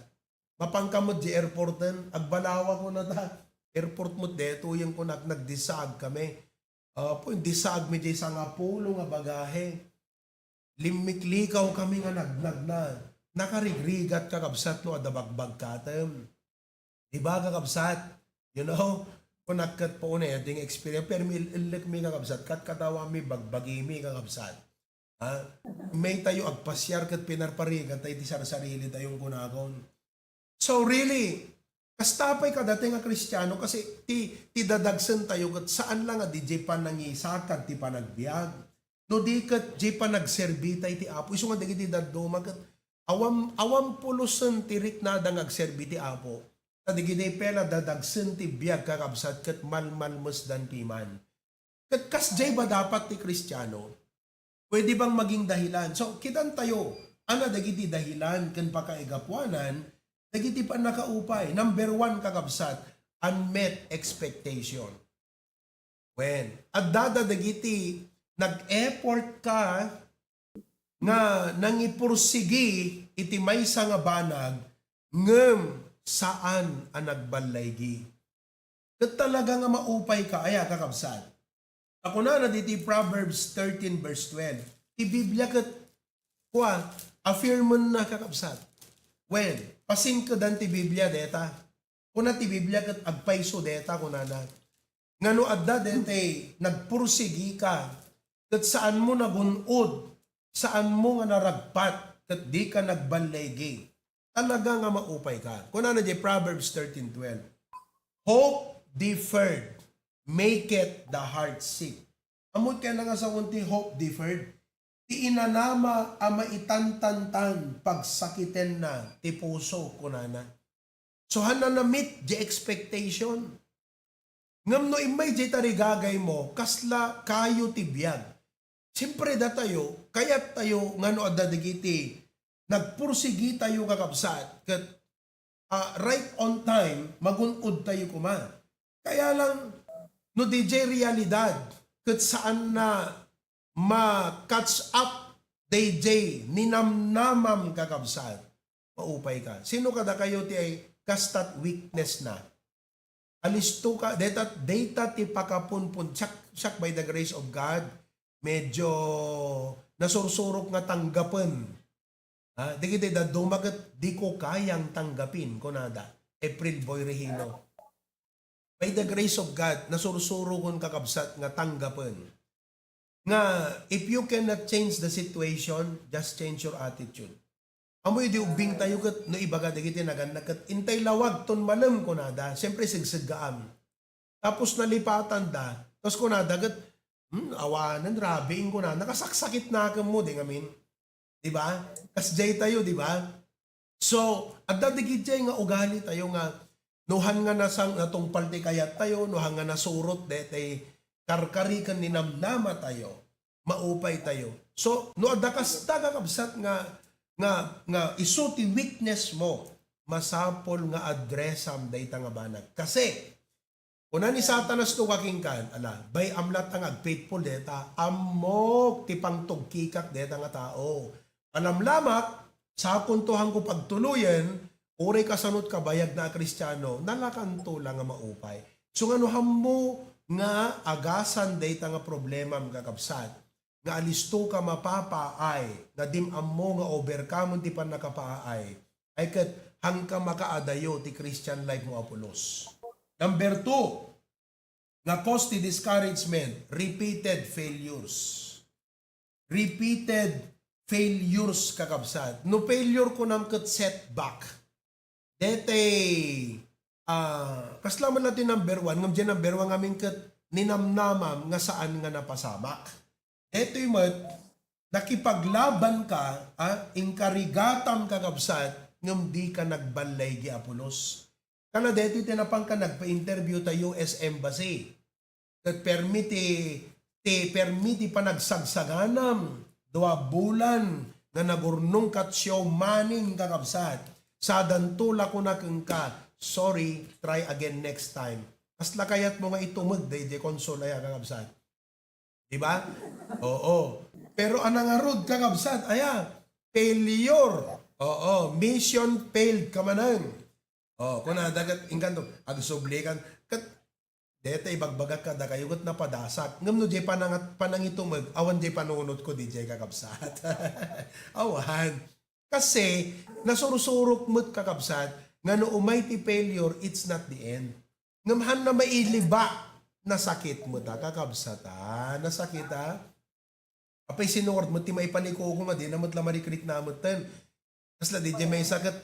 Mapangkamot di airporten, agbalawa ko na ta. Airport mo deto yung ko nagdisag kami. Po, disag mi di sa nga pulo nga bagahe. Limiklikaw kami nga nagnagna. Nakarigrigat kakabsat no adabagbag katem. Diba kakabsat? You know, kung nagkat po na yung experience, pero ilik mi kakabsat, katawa mi bagbagi mi kakabsat. May tayo agpasyar kat pinarparigat tayo ti sarili tayong kunakon. So really, kastapay ka dating nga Kristiyano kasi ti dadagsen tayo kat saan lang nga di jay panangisakan ti panagbiag. No di kat jay panagserbi tayo ti apo. Iso nga di ti daduma kat awam pulusan tirik na dang agserbi ti apo. Digide pela dadagsen ti biag kakabsat kat malmalmus dan piman. Kat kasjay ba dapat ti Kristiyano? Pwede bang maging dahilan? So kitan tayo, ana dagiti dahilan ken pakaigapuanan, dagiti pa nakaupay. Number 1 kakabsat, unmet expectation. When adda dagiti nag-effort ka nga nangipursigi iti maysa nga banag ngem saan ang nagbalaygi. Kat talaga nga maupay ka, aya kakabsat. Ako na diti Proverbs 13 verse 12. Ti Biblia kat, affirm na kakabsat. When, pasing ka dan ti Biblia deta. Kuna ti Biblia kat agpaiso deta kuna na. Ngano adda dete, nagpursigi ka, kat saan mo nagunod, saan mo nga naragpat, kat di ka nagbalaygi. Talaga nga maupay ka. Kung ano di Proverbs 13:12. Hope deferred maketh the heart sick. Amot ka na nga sa unti hope deferred. Ti inanama ama itantantan pagsakiten na ti puso kunana. So hananamit di expectation. Ngam no imay di tarigagay mo kasla kayo ti biag. Siyempre da tayo, kayat tayo ngano adda digiti nagpursigi tayo kakabsat kat right on time magunod tayo kuma. Kaya lang no DJ realidad kat saan na ma-catch up DJ ninamnamam kakabsat maupay ka. Sino kada kayo ti ay kastat weakness na? Alisto ka data ti pakapunpun sak by the grace of God medyo nasursurok nga tanggapan. Di kita dumagat di ko kayang tanggapin kunada. April Boy Regino. By the grace of God, nasursuro kon kakabsat nga tanggapan. Nga, if you cannot change the situation, just change your attitude. Amoy di ubing tayo kat no ibaga di kiti naganak kat intay lawag ton malam ko nada. Siyempre sigsagaam. Tapos nalipatan da. Tapos ko nada kat awanan, rabiing ko na. Nakasaksakit na ka mo, di ngamin. Di ba? Kasjay tayo, di ba? So, at dadigid jay nga ugali tayo nga nuhan nga nasang natong palti kayat tayo, nuhan nga nasurot detay karkari kan ninamnama tayo, maupay tayo. So, no adakas tagakabsat nga iso ti weakness mo, masapol nga addressam dayta nga banag. Kasi, una ni Satanas to kakingkan, bay amlat ang agfaithful deta, amok ti pangtugkikak deta nga tao. Alamlamak, sa kuntuhan ko pagtuluyan, uri kasanot kabayag na Kristiyano, nalakanto lang nga maupay. So nga no mo nga agasan dayta nga problema magkakabsat, nga alisto ka mapapaay, nga dimam mo nga overcome ti pan nakapaay, ay kat hang ka makaadayo ti Christian life mo Apolos. Number 2, nga cause ti discouragement, repeated failures. Repeated failures kakabsat. No failure ko nam kat setback. Dete, kaslaman natin number 1, ngam dyan number 1 ngamin kat ninamnamam nga saan nga napasamak. Ito'y mat, nakipaglaban ka, ingkarigatam kakabsat, ngam di ka nagbalay gi Apolos. Kana dito tinapang ka nagpa-interview ta US Embassy. Kat permiti pa nagsagsaganam, 2 bulan nga nagurnong katsyo maning kakabsat. Sa dantula ko na kang ka, sorry, try again next time. Kasla kayat mo nga itumag, day konsol ay kakabsat. Diba? Oo. Pero anangarod kakabsat, failure. Oo, mission failed ka manang. Kung nadagat, ingkanto, agsublikan, deta ibagbagat ka, da kayo kat napadasak. Ngam no, jay panangitumag, awan jay panunod ko, di jay kakabsat. Awan. Kasi, nasurusurok mo't kakabsat, nga no umay ti failure, it's not the end. Ngamhan na mailiba, nasakit mo ta, kakabsat nasakit Apay sinord mo, ti may paniko ko nga, di namat lamarikrik namot ten. Kasla di jay may sakit,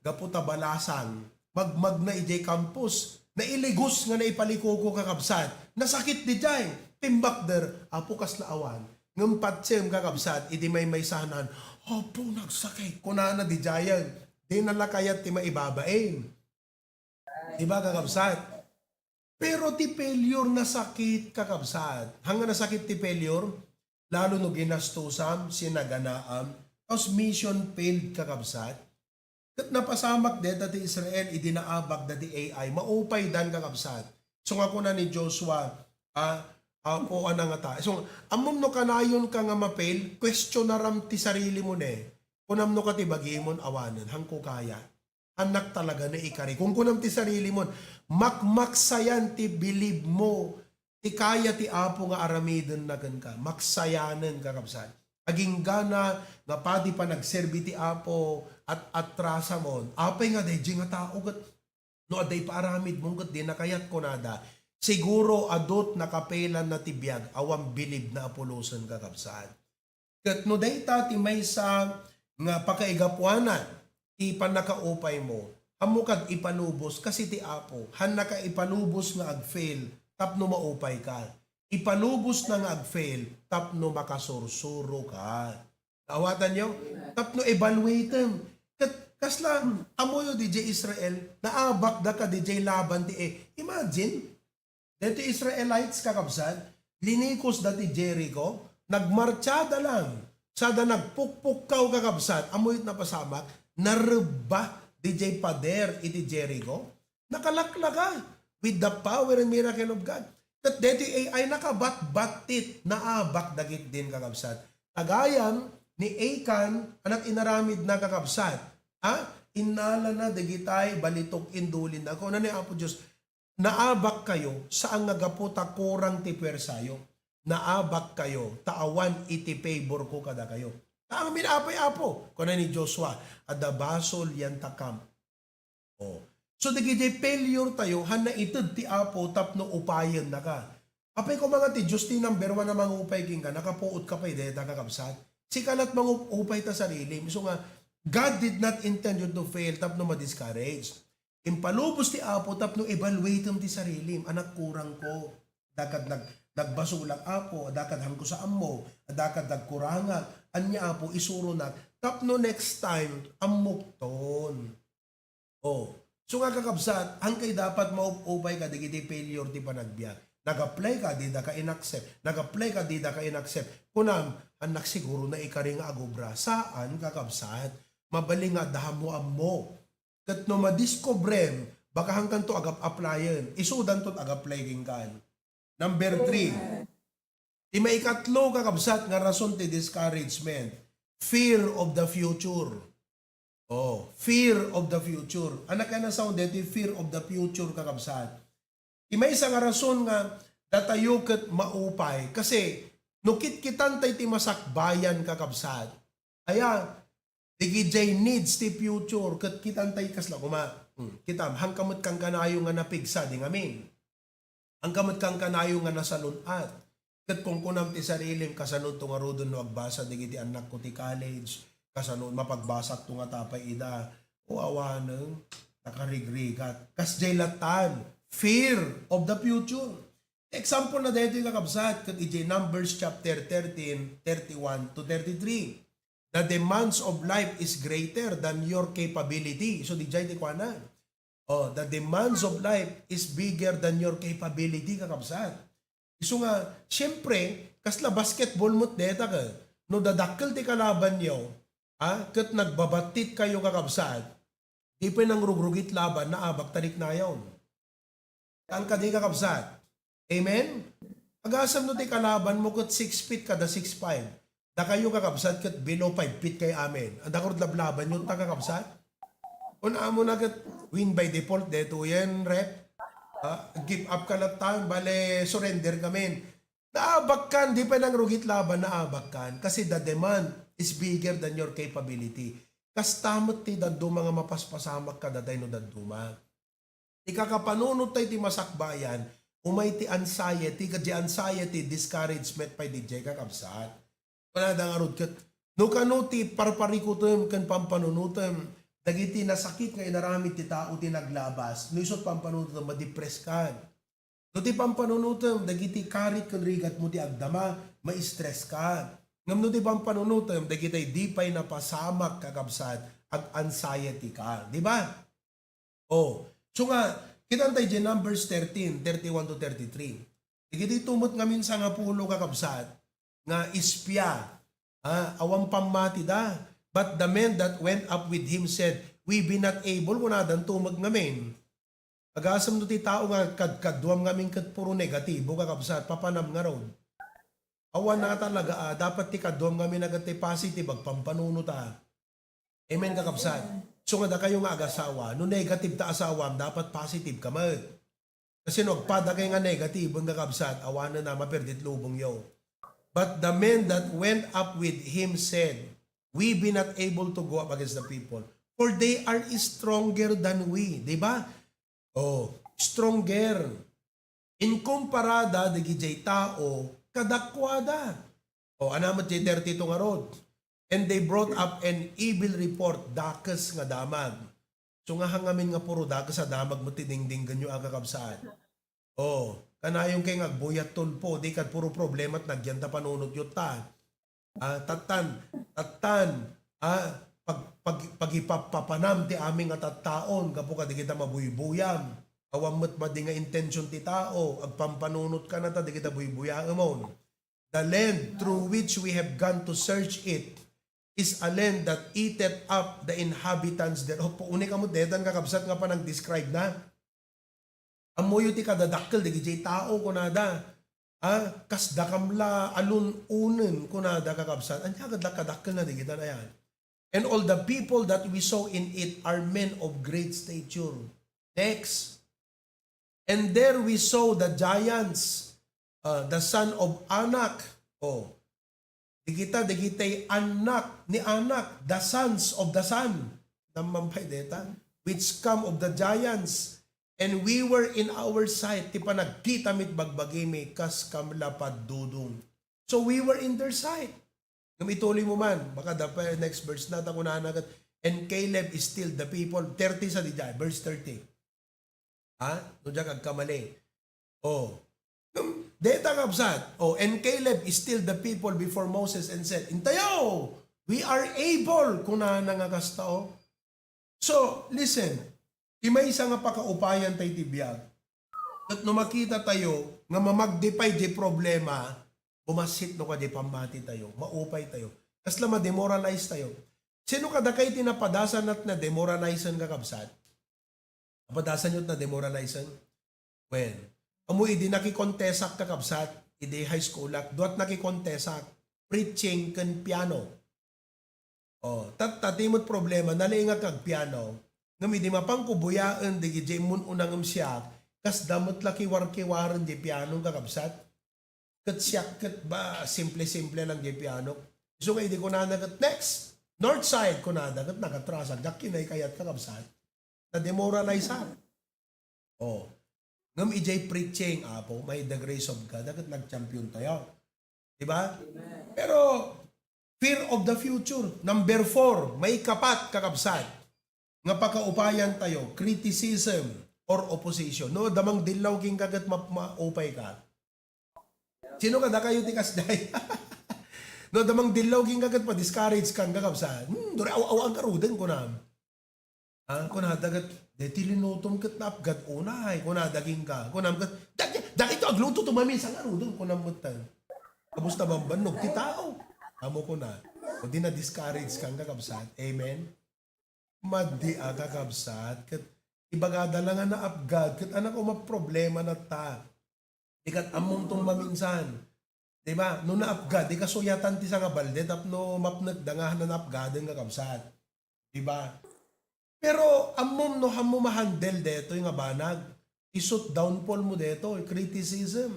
gaputa balasan, magmag na ijay campus, nailigos nga naipaliko ko kakabsat, nasakit di jay, timbak der, apo kasla awan, ngampatsem kakabsat, idi may sanan, apo nagsakit, kunana di jayan, di nalakayat ti maibabain. Diba kakabsat? Pero ti failure nasakit kakabsat, hanga nasakit ti failure, lalo no ginastusam, sinaganaam, tapos mission failed kakabsat, kat napasamak de dati Israel, idinaabag dati AI, maupay dan kakabsat. So nga ko na ni Joshua, o nga ta. So, amom no kanayon ka nga mapail, question na ram ti sarili mo ne. Kunam no ka ti bagimon awanan, hangko kaya. Anak talaga na ikari. Kung kunam ti sarili mo, makmaksayan ti believe mo, ti kaya ti apo nga aramidon na gan ka, maksayanan kakabsat. Aging gana nga padi pa nagserbi ti apo at atrasa mo. Apay nga day nga tao gat no aday pa aramid mong gat di nakayat ko nada. Siguro adot nakapelan na tibiyag awang bilib na Apolosan kakabsaan. Kat no day ti may sa nga pakaigapuanan ti panakaupay mo. Hamukad ipalubos kasi ti apo han naka ipalubos nga agfail tapno maupay ka. Ipalubos na nga agfail, tapno makasursuro ka. Naawatan nyo? Tapno evaluate. Kasla, amoyo DJ Israel, naabak da ka DJ laban ti Imagine, dati Israelites kakabsad, linikos dati Jericho, nagmartsada lang, sada nagpukpukaw kakabsad, amoyot na pasamak, narba DJ Pader iti Jericho, nakalaklaga with the power and miracle of God. That dito ay nakabat-batit naabak dagit din kakabsat. Tagayan ni Achan, anak inaramid na kakabsat. Inala na dagitay balitok indulin ako. Na ni Apo Diyos, naabak kayo saan nga gaputa kurang ti pwersayo. Naabak kayo, taawan iti favor ko kada kayo. Taang minapay apo, kuna ni Joshua, adabasol yan takam. So digiti failure tayo, han na itid ti Apo tapno upayan na ka. Apay ko mga ti, Diyos ti number one na mga upay king ka, nakapuot ka pa deta kakabsat. Si kanat mga upay ta sarili. So nga, God did not intend you to fail tapno ma-discourage. Impalubos ti Apo tapno evaluate ti sarili. Anak kurang ko. Dakad nagbasulang Apo, dakad hangko sa ammo, dakad nagkurangan. Anya Apo, isuro na. Tapno next time, amok ton. Oh. So nga kakabsat, hangkay dapat maupupay ka, digiti failure ti panagbiyak. Nag-apply ka, di da ka inaccept. Nag-apply ka, di da ka inaccept. Kunam, anak siguro na ikari nga agobra. Saan kakabsat? Mabaling nga dahamo ammo. Kat no madiscobrem, baka hangkan to agap-applyan. Isudan to agap-apply kan. Number 3. Di maikatlo kakabsat nga rason ti discouragement. Fear of the future. Oh, fear of the future. Anak ka na sound dito, fear of the future kakabsat. May isang rason nga datayo ket maupay kasi nukit kitan tay ti masakbayan kakabsat. Aya digijay needs ti future ket kitan tay kasla kuma. Kitam hangkamot kang kanayo nga napigsa di ngamin. Hangkamot kang kanayo nga nasalunat. Ket kung kunam ti sarilim kasanod to nga rodon no agbasa digiti anak ko ti college. Kasanod mapagbasak to nga tapay ida o awaneng nakarigrigat kasjay latan fear of the future. Example na dito yung kakabsat kat ijay Numbers chapter 13 31 to 33. The demands of life is greater than your capability. So dijay ti kuanan. Oh, the demands of life is bigger than your capability kakabsat. Isu nga syempre kasla basketball mo't deta ka no dadakkel ti kalaban niyo. Kat nagbabatit kayo kakabsat, di pa nang rugrugit laban na abak tarik na yawn. Ang kadi kakabsat. Amen? Agasam no ti kalaban mo kat 6 feet kada 6'5". Da kayo kakabsat kat below 5 feet kay amen. Ang dakurot lablaban yun ta kakabsat. Kung amo na kat win by default, deto yan rep. Give up ka lang tayo, bale surrender kami. Naabak kan, di pa nang rugit laban, naabak kan. Kasi the demand is bigger than your capability. Kastamot ti daddo mga mapaspasamak ka daday no dadduma. Ti kakapanunod tayo ti masakbayan, umay ti anxiety, kadya anxiety, discouragement pa di jay kakabsat. Panada nga rod kat, no kano ti parparikutem kan pampanunutem, dagiti nasakit nga inaramid ti tao ti naglabas, no isot pampanunutem, madepress ka. No ti pampanunutem, dagiti karit kan rigat mo ti agdama, ma-stress ka. Ngam no ti pampanunutem, dagiti di pa'y napasamak kakabsat, ag anxiety ka. Di ba? Oh. So nga, kita tayo dyan Numbers 13, 31 to 33. Dagiti tumot nga minsan nga pulo kakabsat, nga ispya, awang pamati da. But the men that went up with him said, we be not able, kunadan tumag ngamin. Agasam no ti tao nga kadkadwam ngamin kat puro negatibo kakabsat, papanam nga road. Awan na talaga, dapat ti kadwam ngamin agad ti positive, agpampanuno ta. Amen kakabsat. So nga da kayo nga agasawa, no negative ta asawa, dapat positive ka mag. Kasi no, agpada kayo nga negative, ang kakabsat, awan na maperdit lubong yo. But the men that went up with him said, we be not able to go up against the people, for they are stronger than we. Diba? Oh, stronger. Inkumparada, digijay tao, kadakwada. O, anamat jay 32 nga rod. And they brought up an evil report, dakas nga damag. So nga hangamin nga puro dakas sa damag mo tiningding ganyo agakabsaan. O, kanayong kay ngagbuyat tulpo, di kat puro problema at nagyanta panunod yun ta. Tatan, pagipapapanam ti aming atataon, kapo ka di kita mabuybuyam. Awamot ma di nga intention ti tao, agpampanunot ka na ta, di kita buybuyam amon. The land through which we have gone to search it is a land that eateth up the inhabitants thereof. Puuni ka mo, dedan kakabsat nga pa nang describe na. Amoyo ti kadadakkel, di gijay tao ko nada. Kas dakamla alun unen ko nada kakabsat. Anya kadakadakkel na di kita na yan. And all the people that we saw in it are men of great stature. Next. And there we saw the giants, the son of Anak. Oh, digitay anak ni Anak, the sons of the son. Namampay deta. which come of the giants, and we were in our sight, ti pa nagkita mit bagbagimi, kas kamlapad dudong. So we were in their sight. Kung ituloy mo man, baka dapat next verse na ako na agad. And Caleb is still the people. 30 sa di dyan, verse 30. Ha? Doon dyan kagkamali. Oh. Deta kapsat. Oh, and Caleb is still the people before Moses and said, Intayo! We are able kung na nangakas tao. So, listen. Imay isa nga pakaupayan tayo tibiyag. At no makita tayo nga mamagdipay di problema, bumasit no ka di pamati tayo, maupay tayo. Kasla ma-demoralize tayo. Sino kada kayo tinapadasan at na-demoralizan ka kapsat? Napadasan nyo at na-demoralizan? When? Amoy di nakikontesak ka kapsat, idi high school at duat nakikontesak, preaching kan piano. O, tatimot problema, nalinga kag piano, ngam idi mapangkubuyaan di gijay mun unang siya, kas damot laki war-kiwaran di piano ka kapsat. Kat siyak kat ba, simple-simple lang di piano. So kaya di ko na nagat next. North side ko na dagat nakatrasag. Dakinay kayat kakabsat. Na-demoralize ha. Oh. Ngam ijay preaching, apo, may the grace of God. Dagat nag-champion tayo. Diba? Pero, fear of the future. Number 4, may kapat kakabsat. Nga pakaupayan tayo, criticism or opposition. No, damang dilaw king kagat maupay ka. Sino ka da kayo tikas day? No, damang dilaw king kagat pa discourage kang kakabsat. Dore aw-awang karuden ko na. Ha, ko na dagat deti linutom ket napgat unay, ko na daging ka. Ko na dagito agluto tumami sang aruden ko na mutan. Kamusta bang banog ti tao? Amo ko na. O di na discourage kang kakabsat. Amen. Maddi kakabsat ket ibagada lang na apgad ket anak ko maproblema na ta. Dikat among tong maminsan. Diba? No naapgad, di kasuyatan ti sa nga balde, tapno mapnag dangahan na naapgadan nga kapsat. Diba? Pero amom no hamo mahandle deto yung nga banag. Isut downfall mo deto, criticism.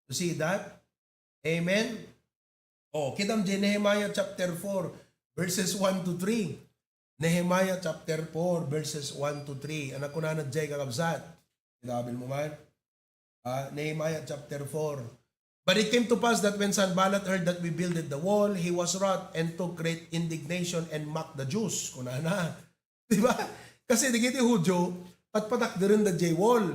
You see that? Amen? Oh, kitam di Nehemiah chapter 4, verses 1 to 3. Nehemiah chapter 4, verses 1 to 3. Anak ko na nadjay kakabsat. Sinabil mo man? Nehemiah chapter 4. But it came to pass that when Sanballat heard that we builded the wall, he was wroth and took great indignation and mocked the Jews. Kuna na. Diba? Kasi digiti Hudyo, patpatak din the J wall.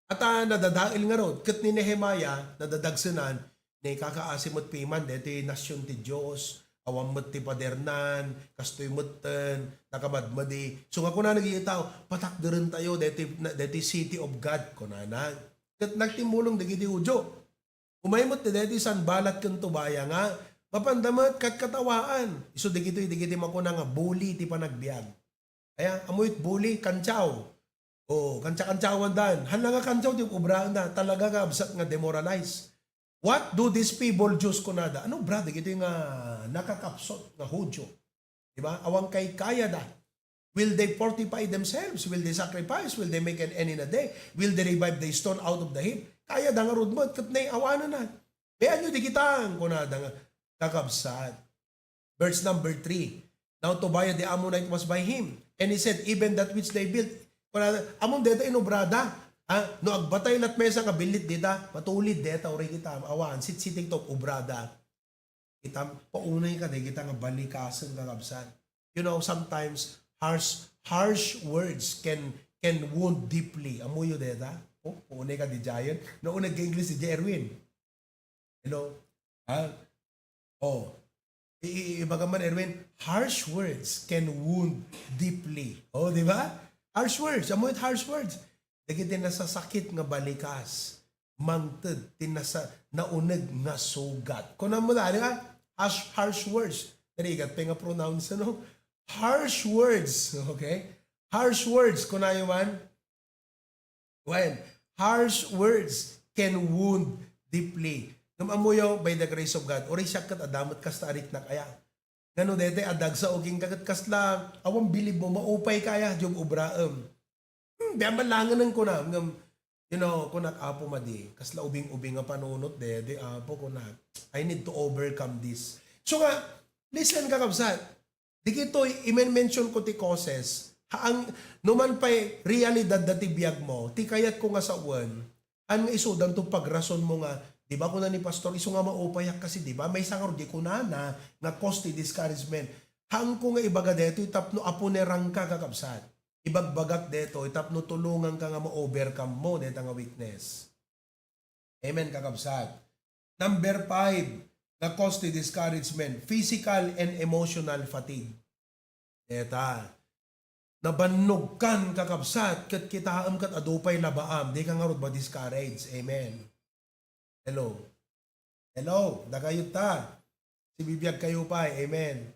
At nadadail nga ron. Kat ni Nehemiah, nadadagsanan, ni kakaasimot piman, deti nasyon ti Diyos, awamot ti padernan, kastoy mutten, nakabadmadi. So nga kuna nagigitaw, patak din tayo, deti city of God. Kuna na. Kat nagtimulong digiti Hudyo. Umaymot ti deti Sanballat ken Tobaya nga mapandamat kat katawaan. Isu digiti makuna nga bully ti panagbiag. Kaya amoyt bully kantsaw. Oh, kantsa-kantsawan dan. Hala nga kantsaw ti ubraan da talaga nga absat nga demoralize. What do these people Jews kunada? Ano bra digiti nga nakakapsot nga Hudyo? Diba? Awang kay kaya da. Will they fortify themselves? Will they sacrifice? Will they make an end in a day? Will they revive the stone out of the heap? Kaya da nga rudmod, kat na awanan na. Kaya nyo di kitang kunada nga kakabsat. Verse number 3. Now Tobiah the Ammonite was by him. And he said, even that which they built, kunada, among deta inobrada. No agbatay lat mesa nga bilit dita, matulid deta, ori kita, awan, sit-siting to, ubrada. Kita, paunay ka, di kita nga balikasan kakabsat. You know, sometimes, harsh words can wound deeply. Amuyo deta. Oh, unay ka di Giant. Naunag ka English si J. Erwin. Hello? Oh. Ibaga man, Erwin, harsh words can wound deeply. Oh, di ba? Harsh words. Amoy harsh words. Dagi tinasasakit nga balikas. Mangted. Naunag nga sugat. Kung mo na, di ba? Harsh words. Narigat pa nga pronounce, ano? Harsh words. Okay? Harsh words. Kung na yun man, when harsh words can wound deeply. Nung amuyo by the grace of God, ori siya kat adamot kas tarik na kaya. Ngano dete adag sa oging kagat kasla, awang bilib mo, maupay kaya, jog ubraam. Biyaman ng kunam, you know, kunak apo madi, kasla ubing-ubing nga panunot dede, apo kunak. I need to overcome this. So nga, listen kakabsat, di kito i-mention ko ti causes, Haang, numan pa'y realidad na tibiyag mo, ti kayat ko nga sa uwan, ang isudan to pagrason mo nga, di ba ko na ni Pastor, iso nga maupayak kasi, di ba? May sangar, di ko na nga cause ti discouragement. Hang ko nga ibaga deto, itapno apunerang ka kakabsat. Ibagbagat deto, itapno tulungan ka nga ma-overcome mo, deto nga weakness. Amen, kakabsat. Number 5, nga cause ti discouragement, physical and emotional fatigue. Eta, nabannog kan kakabsat, kat kitaam kat adupay labaam, di ka nga rod ba discourage. Amen. Hello. Hello, dagayot ta. Si bibiyag kayo pa, amen.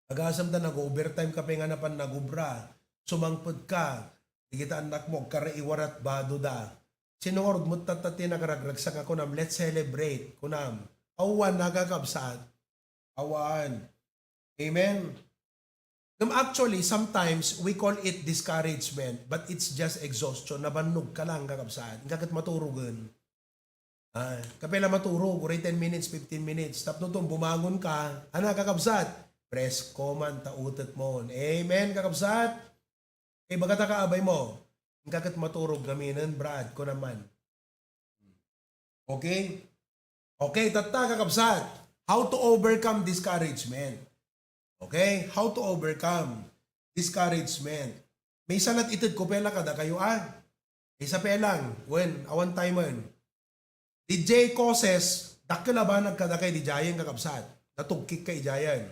Agasam ta nag-overtime ka pa nga napan nagubra. Sumangpod ka. Di kita anak mo, karaiwarat bado da. Sinungorod mo tatati nagragragsak ako nam, let's celebrate. Kunam, awan nagakabsat. Awan. Amen. Actually, sometimes we call it discouragement, but it's just exhaustion. Nabannog ka lang kakabsat. Kagat maturugan. Kapela maturog, 10 minutes, 15 minutes. Tapos nung bumangon ka, kakabsat? Press command, tautot mo. Amen, kakabsat? Baga kaabay mo. Kagat maturog gaminan, Brad, ko naman. Okay? Okay, tata, kakabsat. How to overcome discouragement. Okay? How to overcome discouragement. May salat itid ko pela kada kayo Isa pelang, awan time man. DJ causes, dakila ba nagkadakay di jayan kakabsat? Natugkik kay jayan.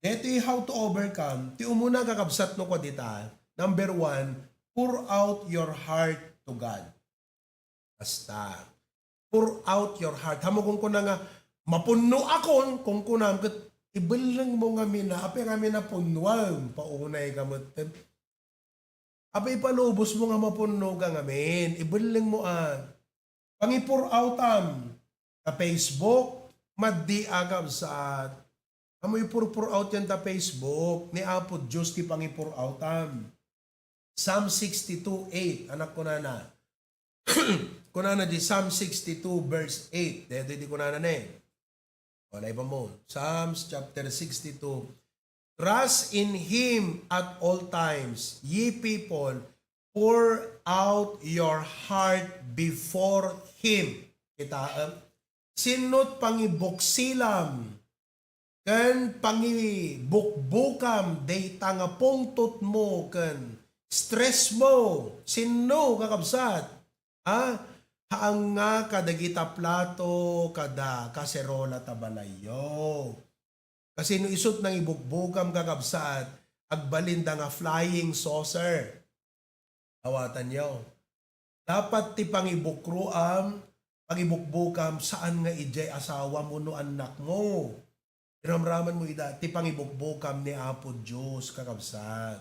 Ito yung how to overcome. Ti umuna kakabsat no ko dita. Number 1, pour out your heart to God. Basta. Pour out your heart. Hamo kung kuna nga, mapuno akon kung kunam kat ibalang mo nga mina, api nga mina punwang, paunay ka mo. Api ipalubos mo nga mapuno ka nga min, ibalang mo pangipur out sa Facebook, maddi agam sa amoy pur out yan ta Facebook, ni Apo Diyos ti pangipur out Psalm 62:8, anak ko na. Kunana di Psalm 62 verse 8, dito di kunana na Wala iba mo. Psalms chapter 62. Trust in Him at all times, ye people, pour out your heart before Him. Kita, sinot pangibuksilam, kan pangibukbukam, day tanga pungtot mo, kan stress mo, sino kakabsat? Haang nga kadagita plato, kada kaserola tabalayo. Kasi no isot ng ibukbukam kakabsat, agbalinda nga flying saucer. Awatan nyo. Dapat ti pangibukruam, pangibukbukam, saan nga ijay asawa mo no anak mo. Iramraman mo ida, ti pangibukbukam ni Apo Diyos kakabsat.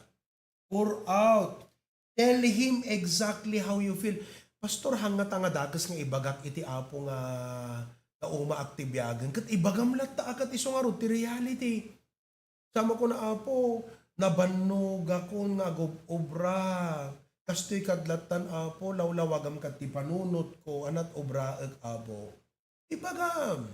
Pour out. Tell Him exactly how you feel. Pastor, hangat nga dakas nga ibagak iti Apo nga umaaktibiyagan. Kat ibagam lat ta akat iso nga ti reality. Sama ko na Apo, nabannog ako nga obra. Kastoy kadlatan Apo, lawlawagam kat ti panunot ko, anat obra Apo. Ibagam.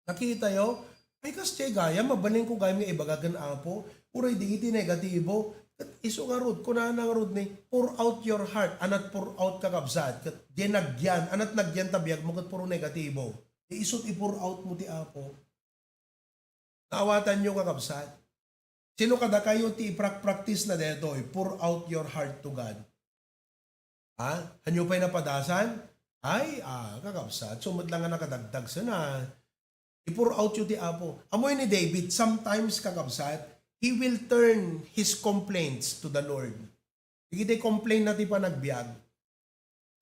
Nakita yo? Ay kastoy gaya, mabaling ko gaya nga ibagagan Apo. Uray di iti negatibo. Kat iso nga rod, kuna nga rod ni, pour out your heart, anat pour out kakabsat, kat di nagyan, anat nagyan tabiyag mo, kat puro negatibo. Isot i-pour out mo ti Apo. Naawatan nyo kakabsat. Sino kada kayo ti practice na deto, pour out your heart to God. Hanyo pa'y napadasan? Ay, kakabsat, sumad lang nga nakadagdag sana. I-pour out yun ti Apo. Amoy ni David, sometimes kakabsat, he will turn his complaints to the Lord. Hindi complain na ti pa nagbiag.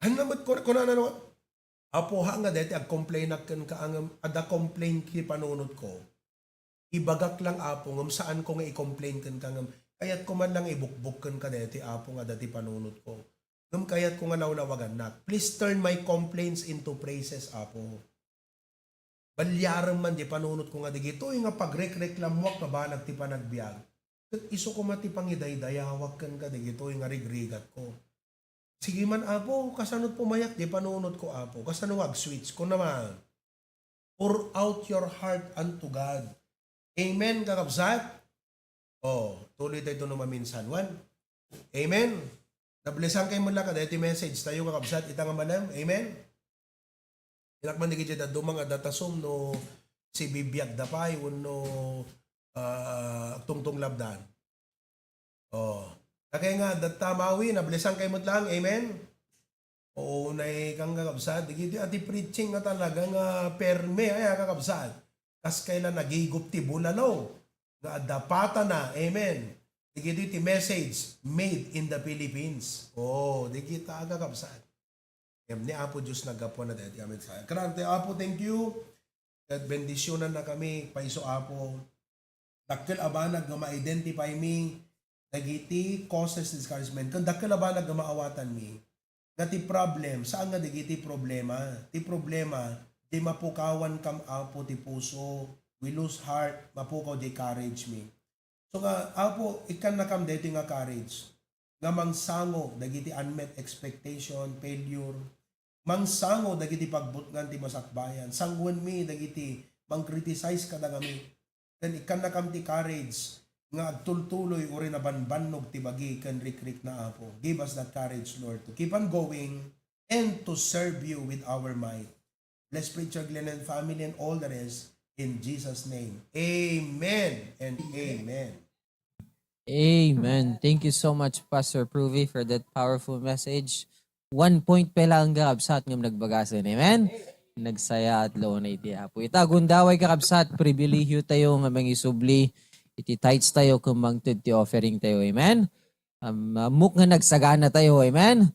Ano naman ko na Apo ha nga deti ag-complain akan ka ada complain ki panunod ko. Ibagak lang Apo ngam saan ko nga i-complain kan ka ngam kayat ko man lang ibukbuk kan ka deti Apo nga dati panunod ko. Ngam kayat ko nga lawlawagan nak. Please turn my complaints into praises Apo. Balyaran man di panunot ko nga digito, yung nga pagreklamwak na ba nagti panagbiag. Iso ko mati pangidaydayawag kan ka digito, yung nga rigrigat ko. Sige man Apo, kasanot pumayak di panunot ko Apo, kasanong ag-switch ko naman. Pour out your heart unto God. Amen kakabsat? Tuloy tayo ito naman minsan. Amen. Nablesan kayo mula ka dahil message tayo nga kabsat ita nga manam. Amen. Inakman di kita dumang adatasong no si bibiyag dapay no tungtong labdan. Oh. Kaya nga data mawi nablesan kayo mo lang. Amen. Oo, kang kakabsat. Digiti ati preaching nga talaga nga perme ay kakabsat. Kas kailan nagigup ti bulalo. Nga adapata na. Amen. Digiti ti message made in the Philippines. Oh, digiti kakabsat. Ni Apo Diyos nagapo na dahil. Amen. Karante Apo, thank you. At bendisyonan na kami. Paiso Apo. Dakil abanag nga ma-identify me. Dagiti causes discouragement. Kung dakil abanag nga maawatan me. Ti problem, saan nga digiti problema? Ti problema, di mapukawan kam Apo ti puso, we lose heart, mapukaw di courage me. So nga, Apo, ikan na kam dito nga courage. Nga mangsango, dagiti unmet expectation, failure. Mangsango, dagiti pagbutngan ti masakbayan. Sangwan mi, dagiti mang-criticize ka na kami. Then ikan na kam ti courage, nga agtultuloy uri na banbanog ti bagi kan rikrik na Apo. Give us that courage, Lord, to keep on going and to serve you with our might. Bless Preacher Glenn and family and all the rest in Jesus' name. Amen and amen. Amen. Thank you so much, Pastor Pruvi, for that powerful message. 1 point pa lang kakabsat ng nagbagasan. Amen? Nagsaya at loon na iti Apo. Itagundaway kakabsat, pribilehyo tayo nga mangisubli. Iti tithes tayo kumangtid ti offering tayo. Amen? Muk nga nagsagana tayo. Amen?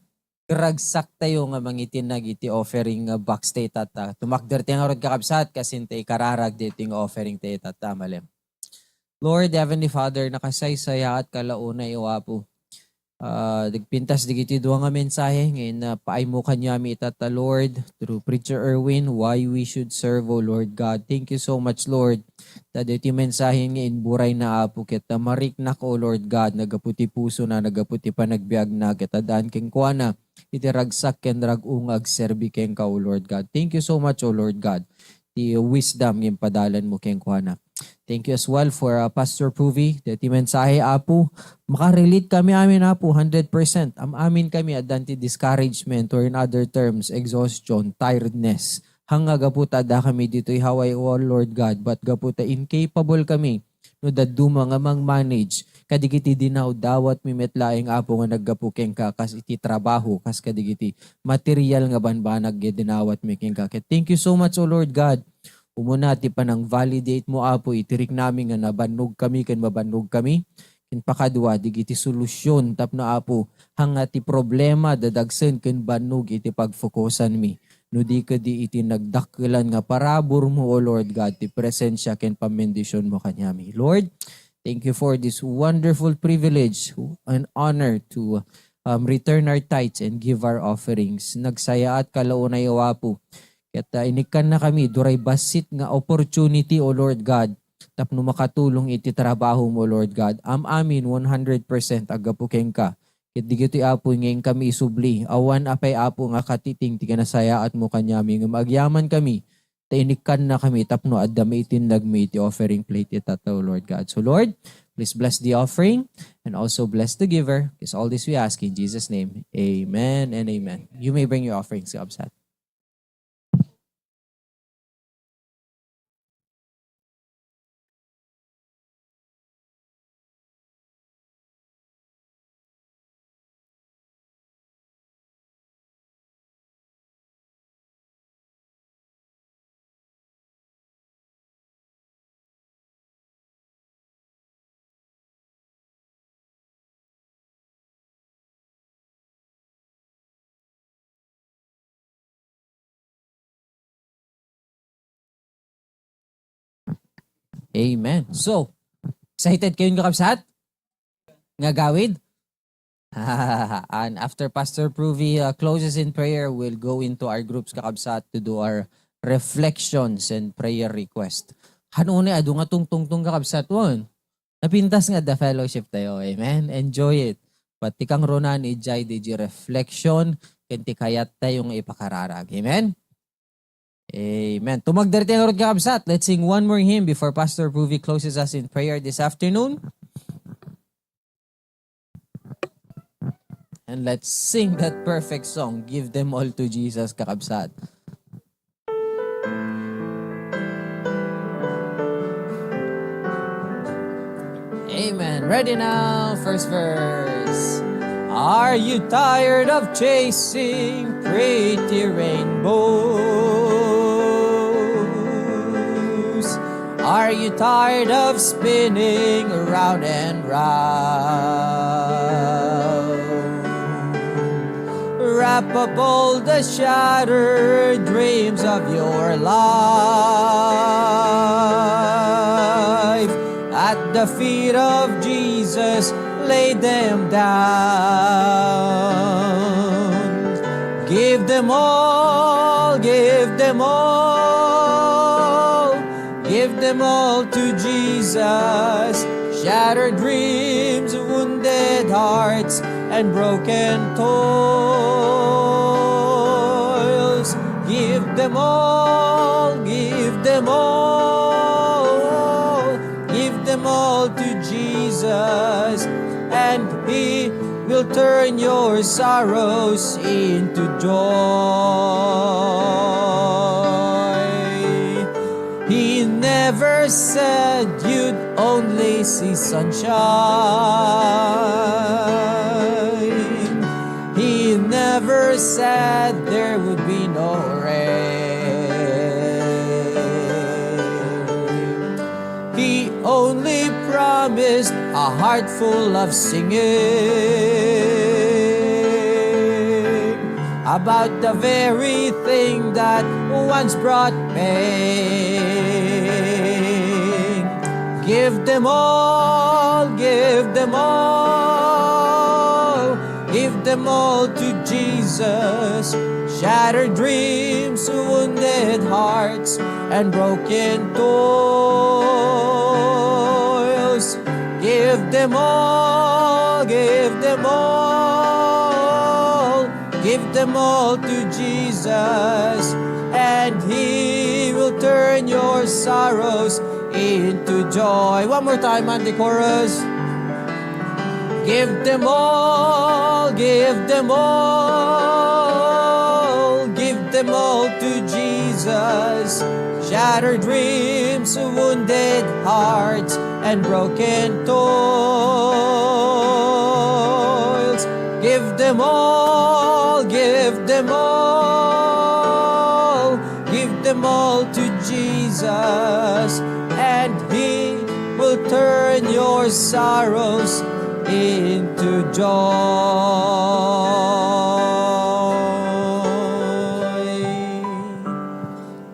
Ragsak tayo nga mangitinag iti offering box tayo tata. Tumakder tayo nga rod kakabsat kasi tayo kararag dito yung offering tayo tata. Malim. Lord, Heavenly Father, nakasaysaya at kalauna iwapo. Nagpintas di kiti duwa nga mensahe ngayon paay mo kanyami itata Lord through Preacher Erwin why we should serve O Lord God. Thank you so much Lord that iti mensahe ngayon buray na Apo kita mariknak O Lord God nagaputi puso na nagaputi panagbiag na kita daan keng kuana iti ragsak ken ragungag serbi keng ka O Lord God. Thank you so much O Lord God. The wisdom yung padalan mo keng kuana. Thank you as well for Pastor Pruvi. Dati mensahe Apo, makarelate kami amin Apo 100%. Amin kami adanti discouragement or in other terms, exhaustion, tiredness. Hanga gaputa da kami dito'y Hawaii O Lord God, but gaputa incapable kami no daduma nga mang-manage. Kadigiti dinaw dawat mimetlaing Apo nga naggapukeng ka kas iti trabaho, kas kadigiti material nga banbanag dinawat miking ka. Thank you so much O Lord God. Umuna ti panang validate mo Apo itirik namin nga nabannog kami ken mabannog kami ken pakadua digiti solusyon tapno Apo hanga ti problema dadagsen ken bannog iti pagfokusan mi no di kadi iti nagdakkelan nga parabor mo O Lord God ti presensya ken pamendisyon mo kanyami. Lord, thank you for this wonderful privilege and honor to return our tithes and give our offerings. Nagsaya at kalaunay O Apo. Kaya inikan na kami, duray basit nga opportunity, O Lord God, tapno makatulong iti trabaho mo, Lord God. Amin 100% agapukeng ka. Kaya di gito'y Apo ngayon kami isubli. Awan apay Apo nga katiting, ti kanasaya at mo kanyami. Nga magyaman kami, inikan na kami, tapno adami itinagmi iti offering plate itata, O Lord God. So Lord, please bless the offering and also bless the giver. Because all this we ask in Jesus' name. Amen and amen. You may bring your offerings, Absat. Amen. So, excited kayo nga kabsat? Nga gawid? And after Pastor Pruvi closes in prayer, we'll go into our groups kakabsat to do our reflections and prayer request. Hanune adu nga tungtungtung kakabsat won. Napintas nga the fellowship tayo. Amen. Enjoy it. Pati kang ronan ijay di reflection kenti kayat tayong ipakararag. Amen. Amen. Tumagdarite nga rod kakabsat. Let's sing one more hymn before Pastor Pruvi closes us in prayer this afternoon. And let's sing that perfect song, Give Them All to Jesus, kakabsat. Amen. Ready now, first verse. Are you tired of chasing pretty rainbows? Are you tired of spinning round and round? Wrap up all the shattered dreams of your life at the feet of Jesus. Lay them down. Give them all, give them all, give them all to Jesus. Shattered dreams, wounded hearts, and broken toils. Give them all, give them all, give them all to Jesus. And He will turn your sorrows into joy. He never said you'd only see sunshine. He never said there would be no rain. He only promised a heart full of singing about the very thing that once brought pain. Give them all, give them all, give them all to Jesus. Shattered dreams, wounded hearts, and broken toils. Give them all, give them all, give them all to Jesus, and He will turn your sorrows into joy. One more time on the chorus. Give them all, give them all, give them all to Jesus. Shattered dreams, wounded hearts, and broken toils. Give them all, give them all, give them all to Jesus, and He will turn your sorrows into joy.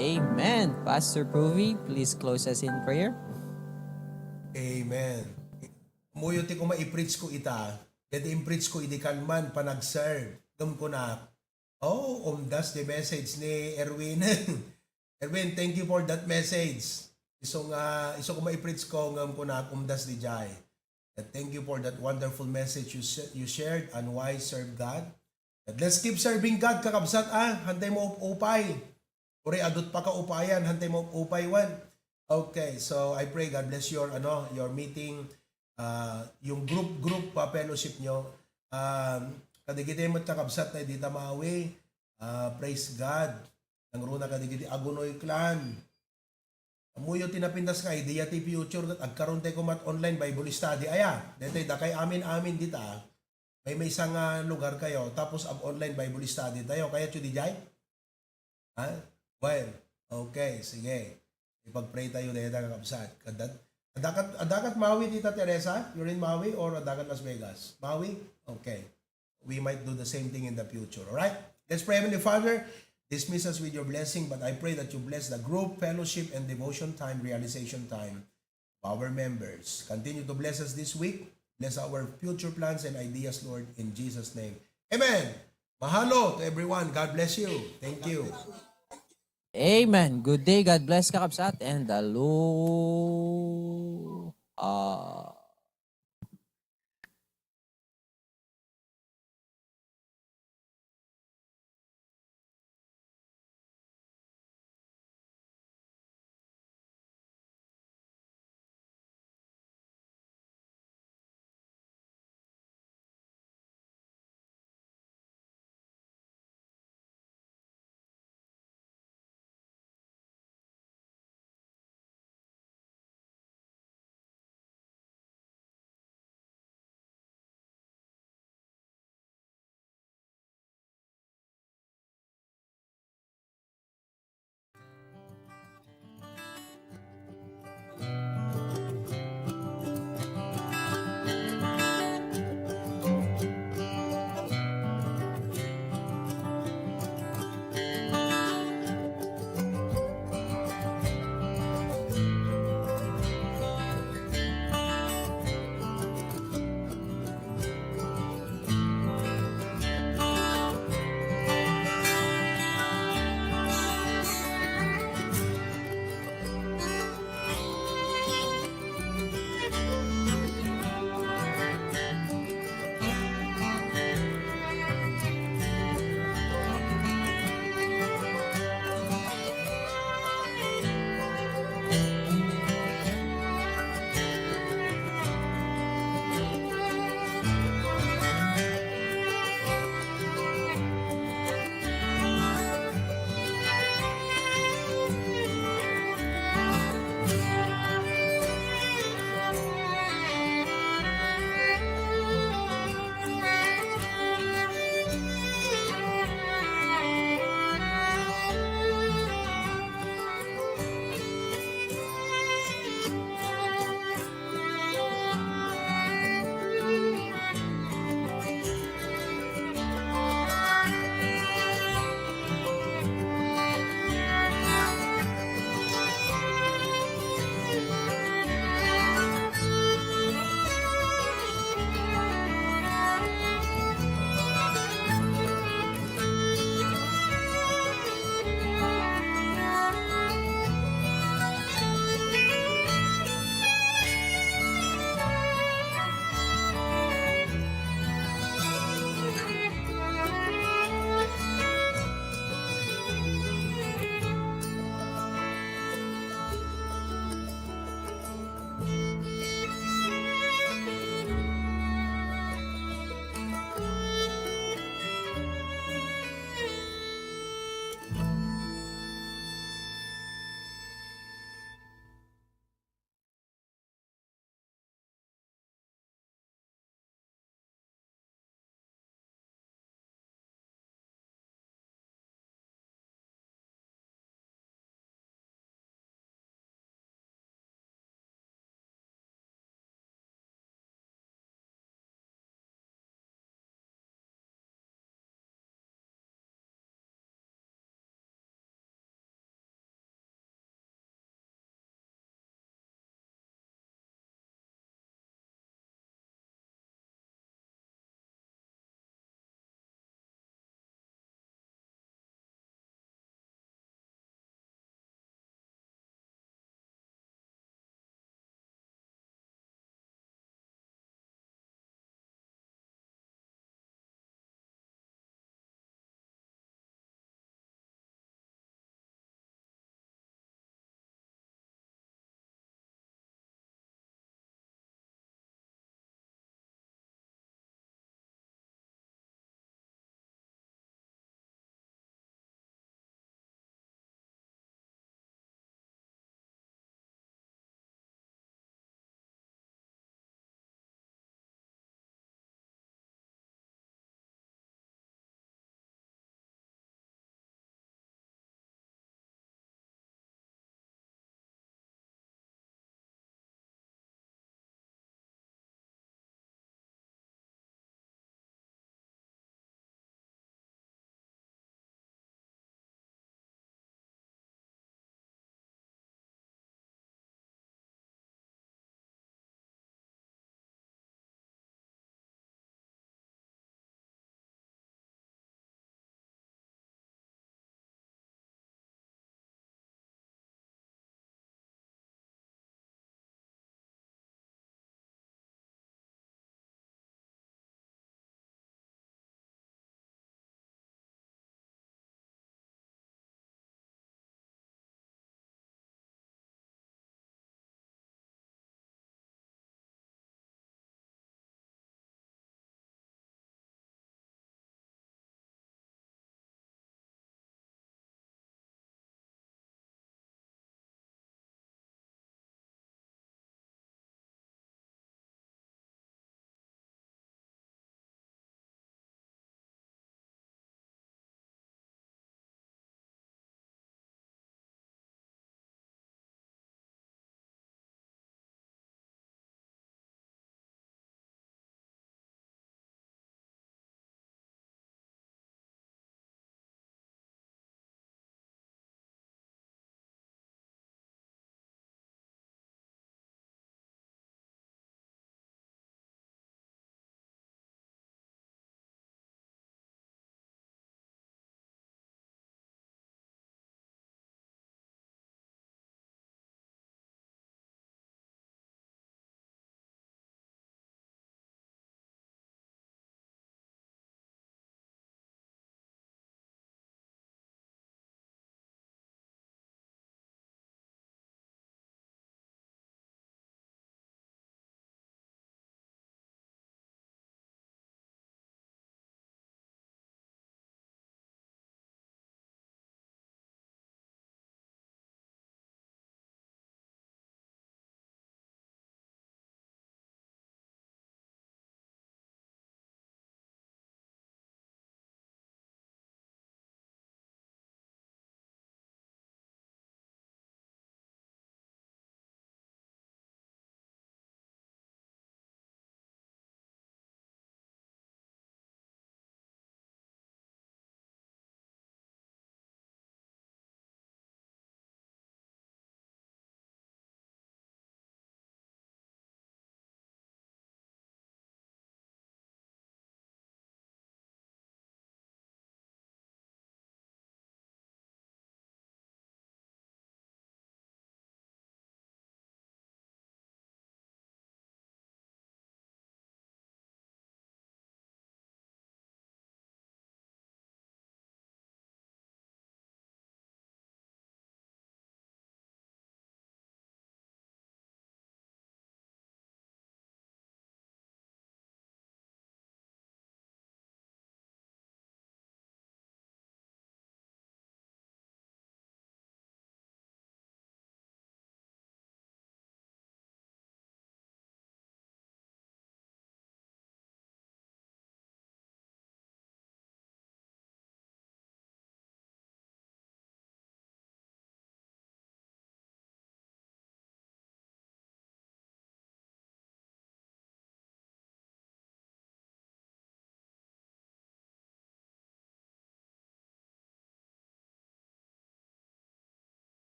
Amen. Pastor Provi, please close us in prayer. Amen. Muyo ti ko ma-preach ko ita, iti i-preach ko iti kalman panag-serve. Gam ko na, that's the message ni Erwin. Erwin, thank you for that message. Iso ko ma-preach ko, ngam ko na, das di jay. And thank you for that wonderful message you shared on why serve God. And let's keep serving God, kakabsat hantay mo upay. Uri adot pa ka upayan, hantay mo upay wan. Okay, so I pray God bless your meeting, yung group fellowship nyo. Kadigiti mo kakabsat na dita maawi. Praise God. Ang runa kadigiti Agunoy Clan. Amuyo tinapindas ka idea ti future that agkaron tayo kumat online Bible study. Aya, dito dakay amin dita. May isang lugar kayo tapos online Bible study tayo. Kaya chudijay? Well, okay, sige. Ipag-pray tayo dahil kakabsat. Adakat Maui, Tita Teresa? You're in Maui or Adakat Las Vegas? Maui? Okay. We might do the same thing in the future. Alright? Let's pray. Heavenly Father, dismiss us with your blessing, but I pray that you bless the group, fellowship, and devotion time, realization time of our members. Continue to bless us this week. Bless our future plans and ideas, Lord, in Jesus' name. Amen. Mahalo to everyone. God bless you. Thank you. Amen. Good day. God bless kakabsat and aloha.